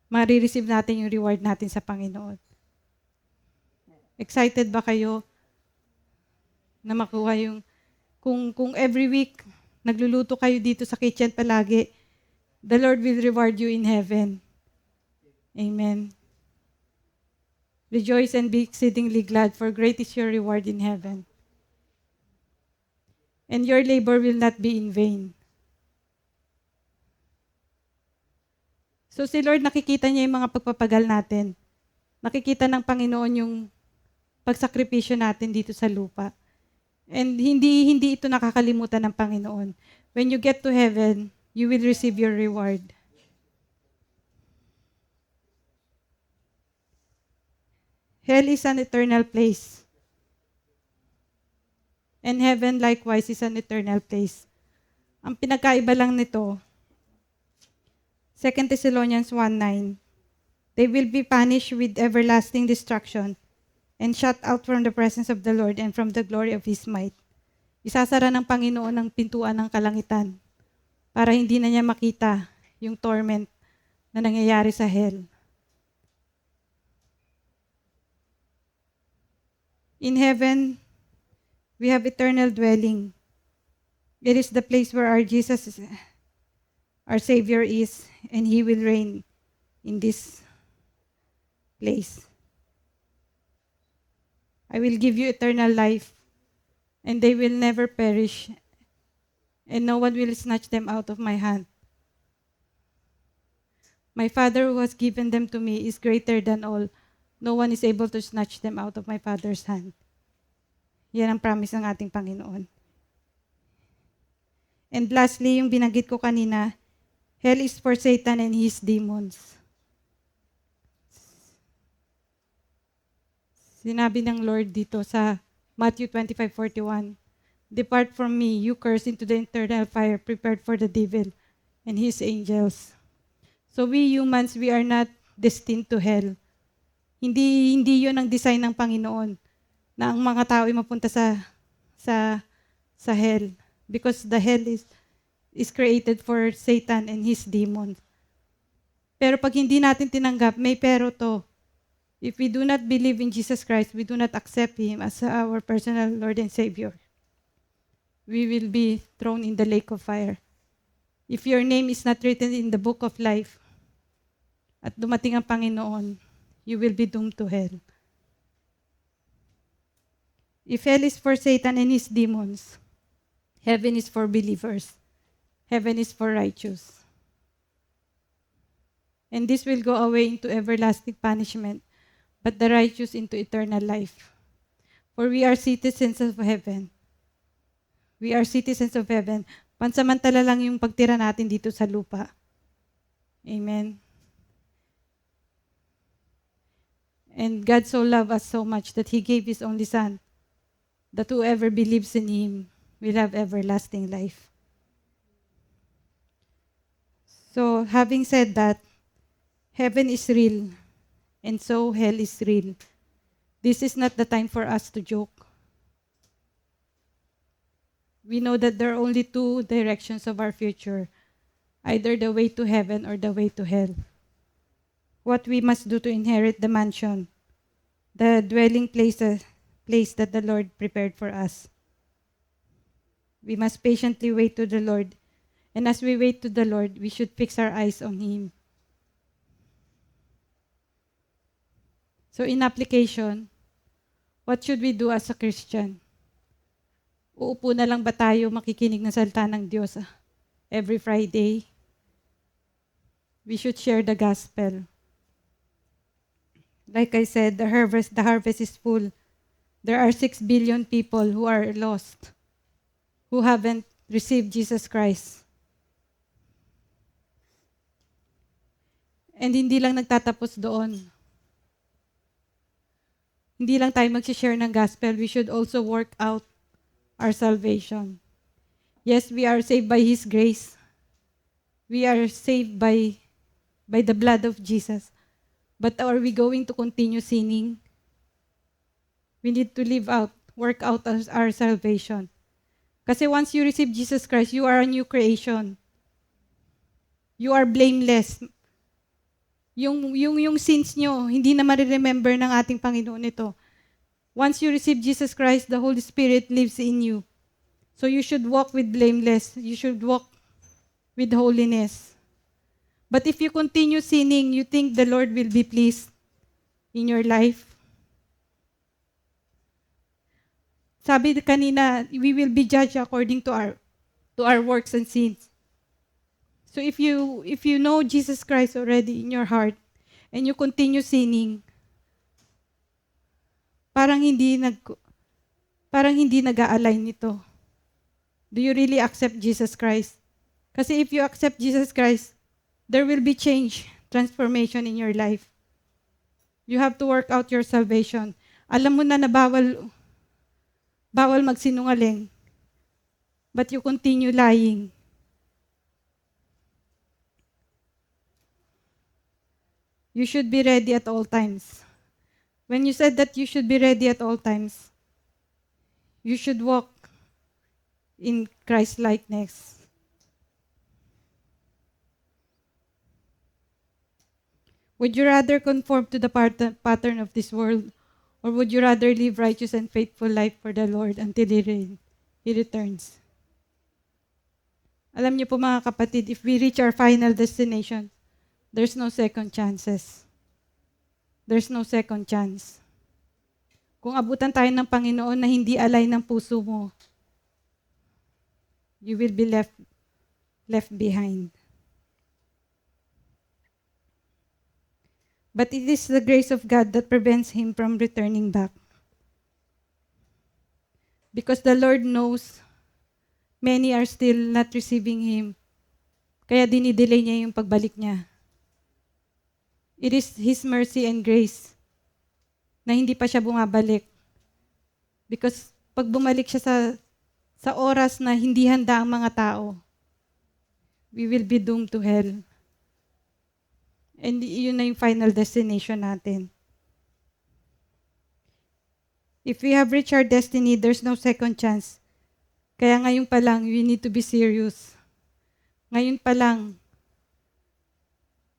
marireceive natin yung reward natin sa Panginoon. Excited ba kayo na makuha yung, kung every week, nagluluto kayo dito sa kitchen palagi, the Lord will reward you in heaven. Amen. Rejoice and be exceedingly glad, for great is your reward in heaven. And your labor will not be in vain. So si Lord, nakikita niya yung mga pagpapagal natin. Nakikita ng Panginoon yung pagsakripisyo natin dito sa lupa. And hindi ito nakakalimutan ng Panginoon. When you get to heaven, you will receive your reward. Hell is an eternal place. And heaven likewise is an eternal place. Ang pinagkaiba lang nito, 2 Thessalonians 1:9. They will be punished with everlasting destruction and shut out from the presence of the Lord and from the glory of His might. Isasara ng Panginoon ang pintuan ng kalangitan para hindi na niya makita yung torment na nangyayari sa hell. In heaven, we have eternal dwelling. It is the place where our Jesus, our Savior is, and He will reign in this place. I will give you eternal life, and they will never perish, and no one will snatch them out of my hand. My Father who has given them to me is greater than all. No one is able to snatch them out of my Father's hand. Yan ang promise ng ating Panginoon. And lastly, yung binanggit ko kanina, hell is for Satan and his demons. Sinabi ng Lord dito sa Matthew 25:41, "Depart from me, you cursed, into the eternal fire prepared for the devil and his angels." So we humans, we are not destined to hell. Hindi yun ang design ng Panginoon na ang mga tao ay mapunta sa hell, because the hell is created for Satan and his demons. Pero pag hindi natin tinanggap, may pero to. If we do not believe in Jesus Christ, we do not accept Him as our personal Lord and Savior, we will be thrown in the lake of fire. If your name is not written in the book of life, at dumating ang Panginoon, you will be doomed to hell. If hell is for Satan and his demons, heaven is for believers. Heaven is for righteous. And this will go away into everlasting punishment, but the righteous into eternal life. For we are citizens of heaven. We are citizens of heaven. Pansamantala lang yung pagtira natin dito sa lupa. Amen. And God so loved us so much that He gave His only Son, that whoever believes in Him will have everlasting life. So, having said that, heaven is real, and so hell is real. This is not the time for us to joke. We know that there are only two directions of our future, either the way to heaven or the way to hell. What we must do to inherit the mansion, the dwelling place that the Lord prepared for us. We must patiently wait to the Lord, and as we wait to the Lord, we should fix our eyes on Him. So in application, what should we do as a Christian? Uupo na lang ba tayo makikinig ng salita ng Diyos every Friday? We should share the gospel. Like I said, the harvest is full. There are 6 billion people who are lost, who haven't received Jesus Christ. And hindi lang nagtatapos doon. Hindi lang tayo mag-share ng gospel, we should also work out our salvation. Yes, we are saved by His grace. We are saved by the blood of Jesus. But are we going to continue sinning? We need to work out our salvation. Kasi once you receive Jesus Christ, you are a new creation. You are blameless. Yung sins nyo, hindi na ma-remember ng ating Panginoon ito. Once you receive Jesus Christ, the Holy Spirit lives in you. So you should walk with blameless. You should walk with holiness. But if you continue sinning, you think the Lord will be pleased in your life? Sabi kanina, we will be judged according to our works and sins. So if you know Jesus Christ already in your heart and you continue sinning, parang hindi nag-a-align nito. Do you really accept Jesus Christ? Kasi if you accept Jesus Christ, there will be change, transformation in your life. You have to work out your salvation. Alam mo na bawal magsinungaling, but you continue lying. you should be ready at all times. When you said that you should be ready at all times, you should walk in Christ likeness. Would you rather conform to the pattern of this world, or would you rather live righteous and faithful life for the Lord until He returns? Alam niyo po mga kapatid, if we reach our final destination, there's no second chances. There's no second chance. Kung abutan tayo ng Panginoon na hindi alay ng puso mo, you will be left behind. But it is the grace of God that prevents him from returning back. Because the Lord knows many are still not receiving Him. Kaya dinidelay niya yung pagbalik niya. It is His mercy and grace na hindi pa siya bumabalik. Because pag bumalik siya sa oras na hindi handa ang mga tao, we will be doomed to hell. And yun na yung final destination natin. If we have reached our destiny, there's no second chance. Kaya ngayon pa lang, we need to be serious. Ngayon pa lang,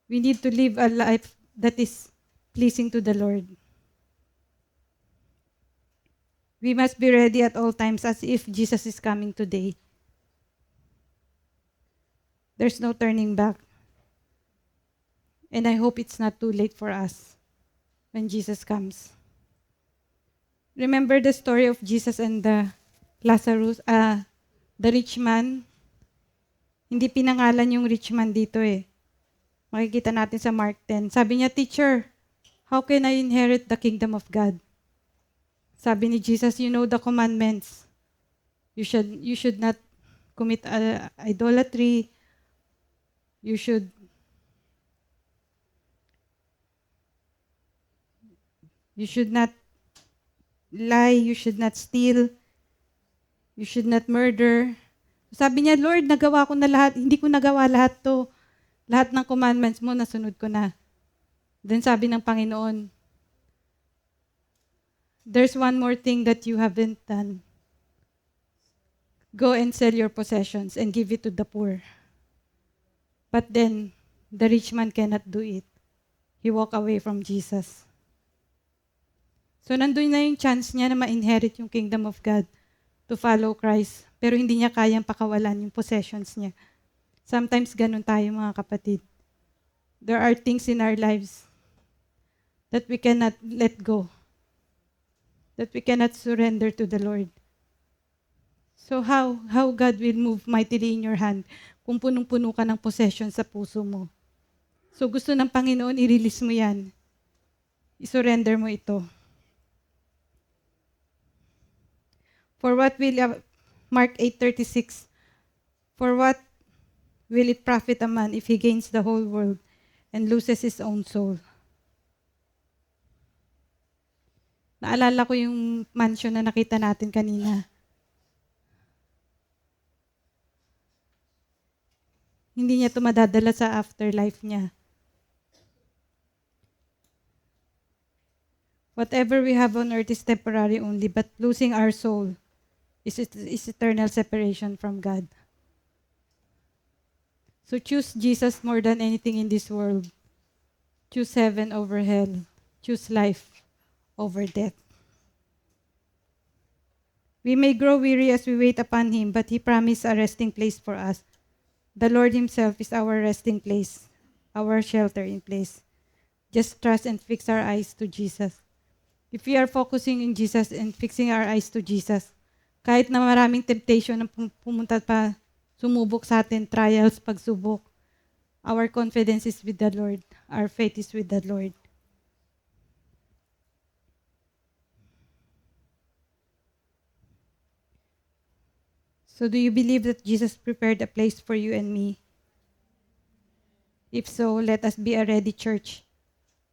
we need to live a life that is pleasing to the Lord. We must be ready at all times as if Jesus is coming today. There's no turning back. And I hope it's not too late for us when Jesus comes. Remember the story of Jesus and the rich man? Hindi pinangalan yung rich man dito eh. Makikita natin sa Mark 10. Sabi niya, "Teacher, how can I inherit the kingdom of God?" Sabi ni Jesus, "You know the commandments. You should not commit idolatry. You should not lie. You should not steal. You should not murder." Sabi niya, "Lord, nagawa ko na lahat. Hindi ko nagawa lahat to. Lahat ng commandments mo, nasunod ko na." Then sabi ng Panginoon, "There's one more thing that you haven't done. Go and sell your possessions and give it to the poor." But then, the rich man cannot do it. He walked away from Jesus. So nandun na yung chance niya na ma-inherit yung kingdom of God to follow Christ. Pero hindi niya kayang pakawalan yung possessions niya. Sometimes ganun tayo mga kapatid. There are things in our lives that we cannot let go. That we cannot surrender to the Lord. So how God will move mightily in your hand kung punong-puno ka ng possession sa puso mo? So gusto ng Panginoon, i-release mo yan. I-surrender mo ito. For what will, Mark 8:36, "For what will it profit a man if he gains the whole world and loses his own soul?" Naalala ko yung mansion na nakita natin kanina. Hindi niya ito madadala sa afterlife niya. Whatever we have on earth is temporary only, but losing our soul is eternal separation from God. So choose Jesus more than anything in this world. Choose heaven over hell. Choose life over death. We may grow weary as we wait upon Him, but He promised a resting place for us. The Lord Himself is our resting place, our shelter in place. Just trust and fix our eyes to Jesus. If we are focusing in Jesus and fixing our eyes to Jesus, kahit na maraming temptation na pumunta pa, sumubok sa atin, trials, pagsubok, our confidence is with the Lord. Our faith is with the Lord. So do you believe that Jesus prepared a place for you and me? If so, let us be a ready church,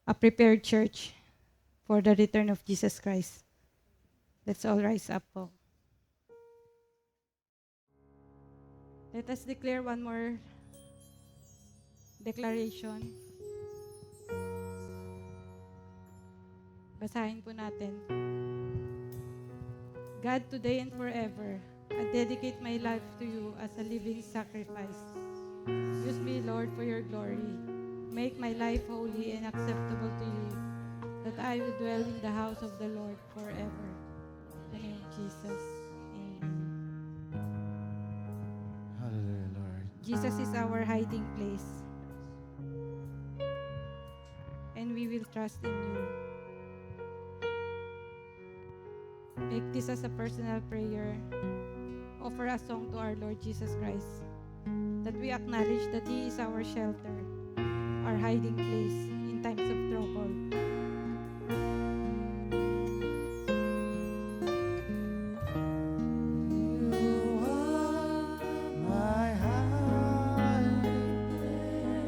a prepared church for the return of Jesus Christ. Let's all rise up po. Let us declare one more declaration. Basahin po natin. God, today and forever, I dedicate my life to you as a living sacrifice. Use me, Lord, for your glory. Make my life holy and acceptable to you, that I will dwell in the house of the Lord forever. In the name of Jesus. Amen. Hallelujah, Lord. Jesus is our hiding place. And we will trust in you. Make this as a personal prayer. Offer a song to our Lord Jesus Christ, that we acknowledge that He is our shelter, our hiding place in times of trouble. You are my hiding place.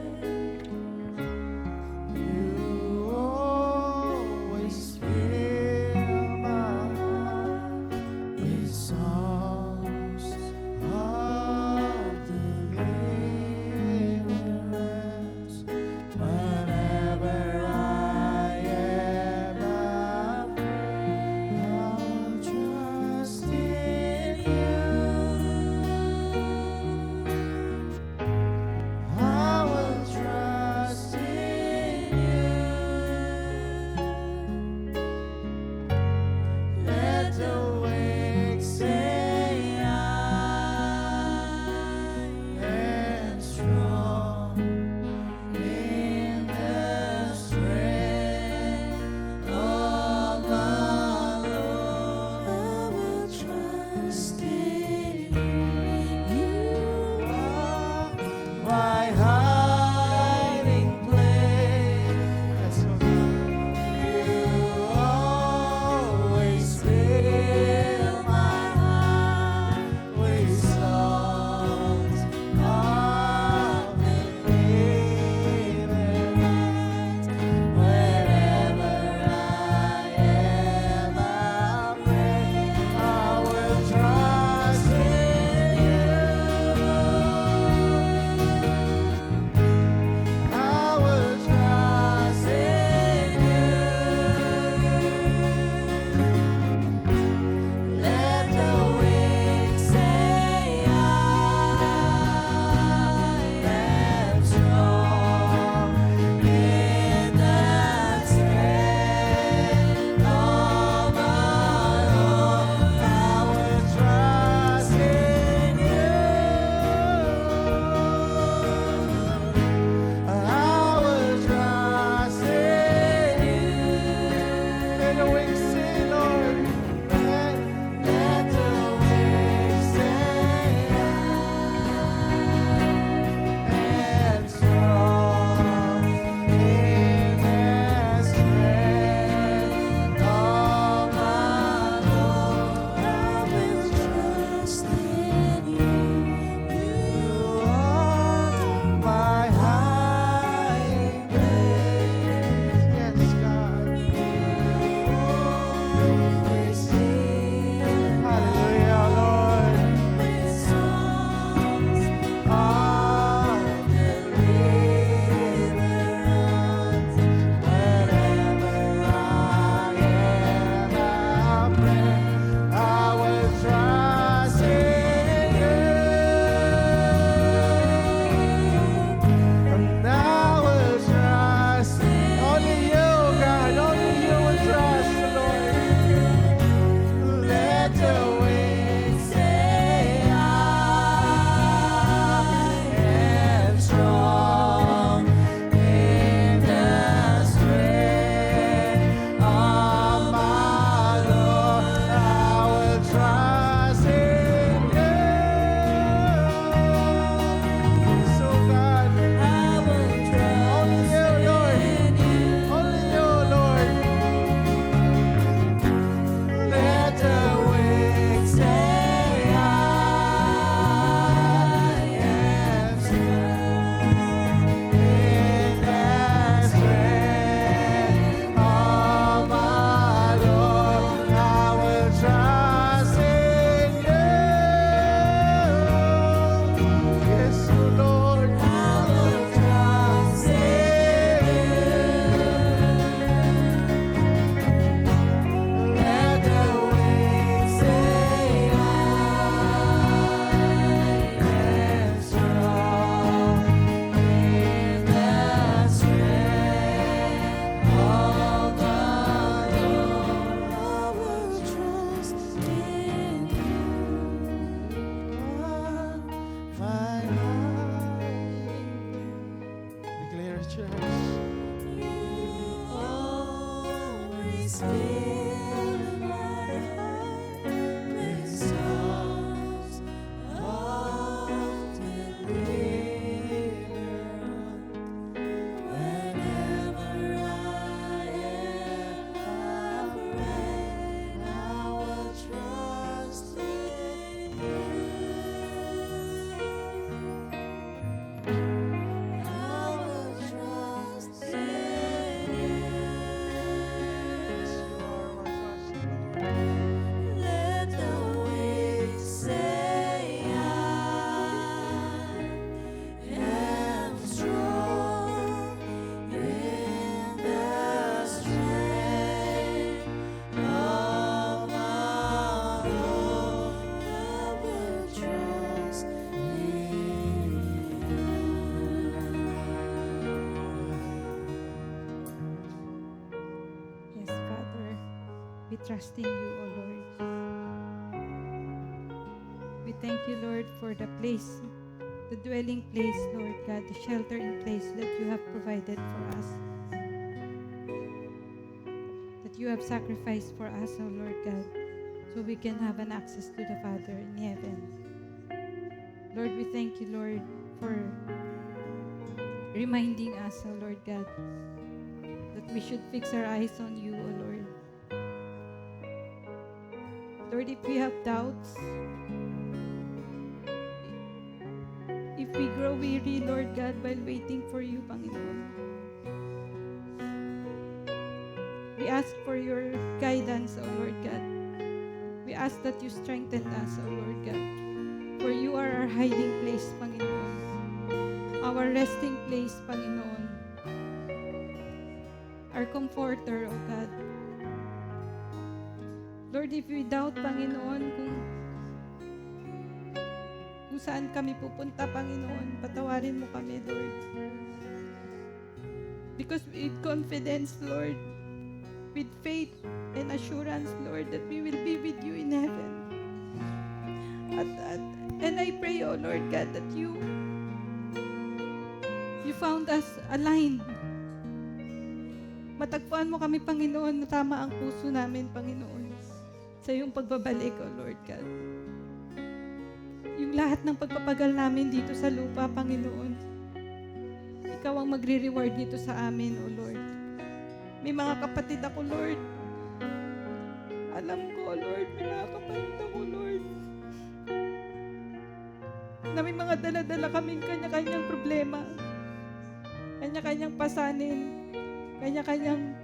You always fill my heart with songs of deliverance. Whenever I Yes, Father, we trust in you, O Lord. We thank you, Lord, for the place, the dwelling place, Lord God, the sheltering place that you have provided for us. That you have sacrificed for us, O Lord God, so we can have an access to the Father in heaven. Lord, we thank you, Lord, for reminding us, O Lord God, that we should fix our eyes on you, O Lord. Lord, if we have doubts, if we grow weary, Lord God, while waiting for you, Panginoon, we ask for your guidance, O Lord God. We ask that you strengthen us, O Lord God. For you are our hiding place, Panginoon. Our resting place, Panginoon. Our comforter, O God. Lord, if we doubt, Panginoon, kung saan kami pupunta, Panginoon, patawarin mo kami, Lord. Because with confidence, Lord, with faith and assurance, Lord, that we will be with you in heaven. And I pray, oh Lord God, that you found us aligned. Matagpuan mo kami, Panginoon, na tama ang puso namin, Panginoon, sa iyong pagbabalik, oh Lord God. Yung lahat ng pagpapagal namin dito sa lupa, Panginoon, ikaw ang magre-reward nito sa amin, oh Lord. May mga kapatid ako, Lord. Alam ko, Lord, may mga kapatid ako, Lord, na may mga dala-dala kaming kanya-kanyang problema, kanya-kanyang pasanin, kanya-kanyang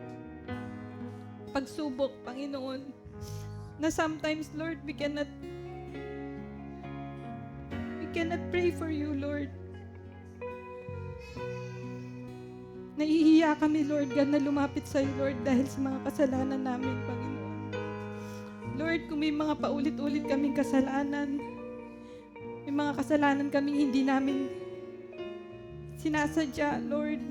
pagsubok, Panginoon, na sometimes, Lord, we cannot pray for you, Lord. Nahihiya kami, Lord God, na lumapit sa iyo, Lord, dahil sa mga kasalanan namin, Panginoon. Lord, kung may mga paulit-ulit kaming kasalanan, may mga kasalanan kaming hindi namin sinasadya, Lord,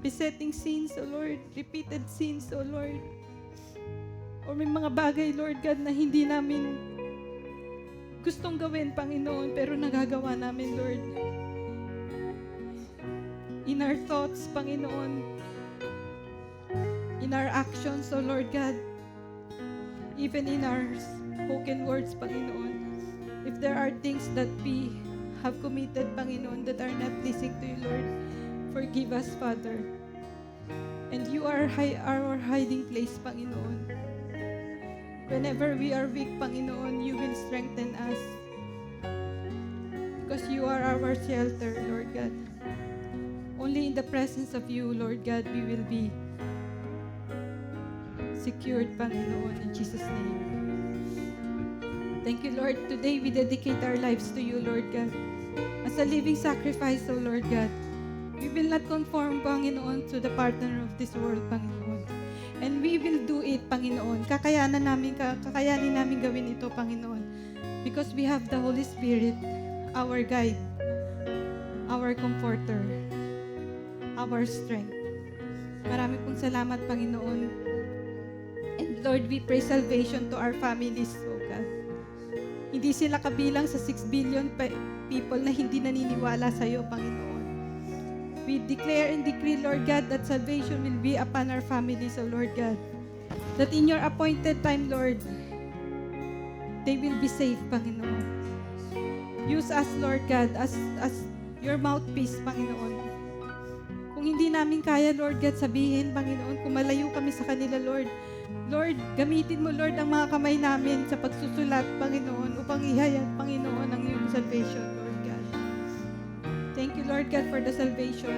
besetting sins, O Lord, repeated sins, O Lord, or may mga bagay, Lord God, na hindi namin gustong gawin, Panginoon, pero nagagawa namin, Lord. In our thoughts, Panginoon, in our actions, O Lord God, even in our spoken words, Panginoon, if there are things that we have committed, Panginoon, that are not pleasing to you, Lord, forgive us, Father. And you are our hiding place, Panginoon. Whenever we are weak, Panginoon, you will strengthen us. Because you are our shelter, Lord God. Only in the presence of you, Lord God, we will be secured, Panginoon, in Jesus' name. Thank you, Lord. Today, we dedicate our lives to you, Lord God. As a living sacrifice, O Lord God. We will not conform, Panginoon, to the partner of this world, Panginoon. And we will do it, Panginoon. Kakayanin namin gawin ito, Panginoon. Because we have the Holy Spirit, our guide, our comforter, our strength. Marami pong salamat, Panginoon. And Lord, we pray salvation to our families, O God. Hindi sila kabilang sa 6 billion people na hindi naniniwala sa iyo, Panginoon. We declare and decree, Lord God, that salvation will be upon our families, O Lord God. That in your appointed time, Lord, they will be safe, Panginoon. Use us, Lord God, as your mouthpiece, Panginoon. Kung hindi namin kaya, Lord God, sabihin, Panginoon, kung malayo kami sa kanila, Lord, Lord, gamitin mo, Lord, ang mga kamay namin sa pagsusulat, Panginoon, upang ihayag, Panginoon, ang iyong salvation, Lord God. Thank you, Lord God, for the salvation.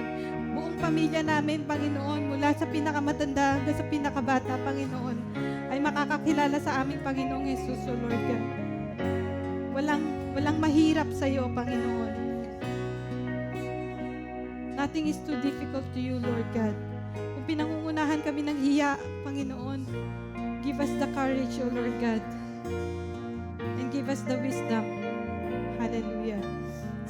Buong pamilya namin, Panginoon, mula sa pinakamatanda hanggang sa pinakabata, Panginoon, ay makakakilala sa aming Panginoong Jesus, O Lord God. Walang mahirap sa iyo, Panginoon. Nothing is too difficult to you, Lord God. Kung pinangungunahan kami ng hiya, Panginoon, give us the courage, O Lord God. And give us the wisdom. Hallelujah.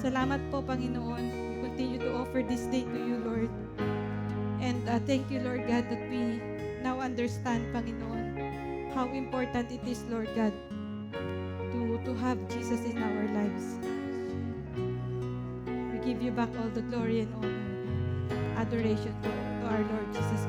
Salamat po, Panginoon. We continue to offer this day to you, Lord. And thank you, Lord God, that we now understand, Panginoon, how important it is, Lord God, to have Jesus in our lives. We give you back all the glory and honor, adoration to our Lord Jesus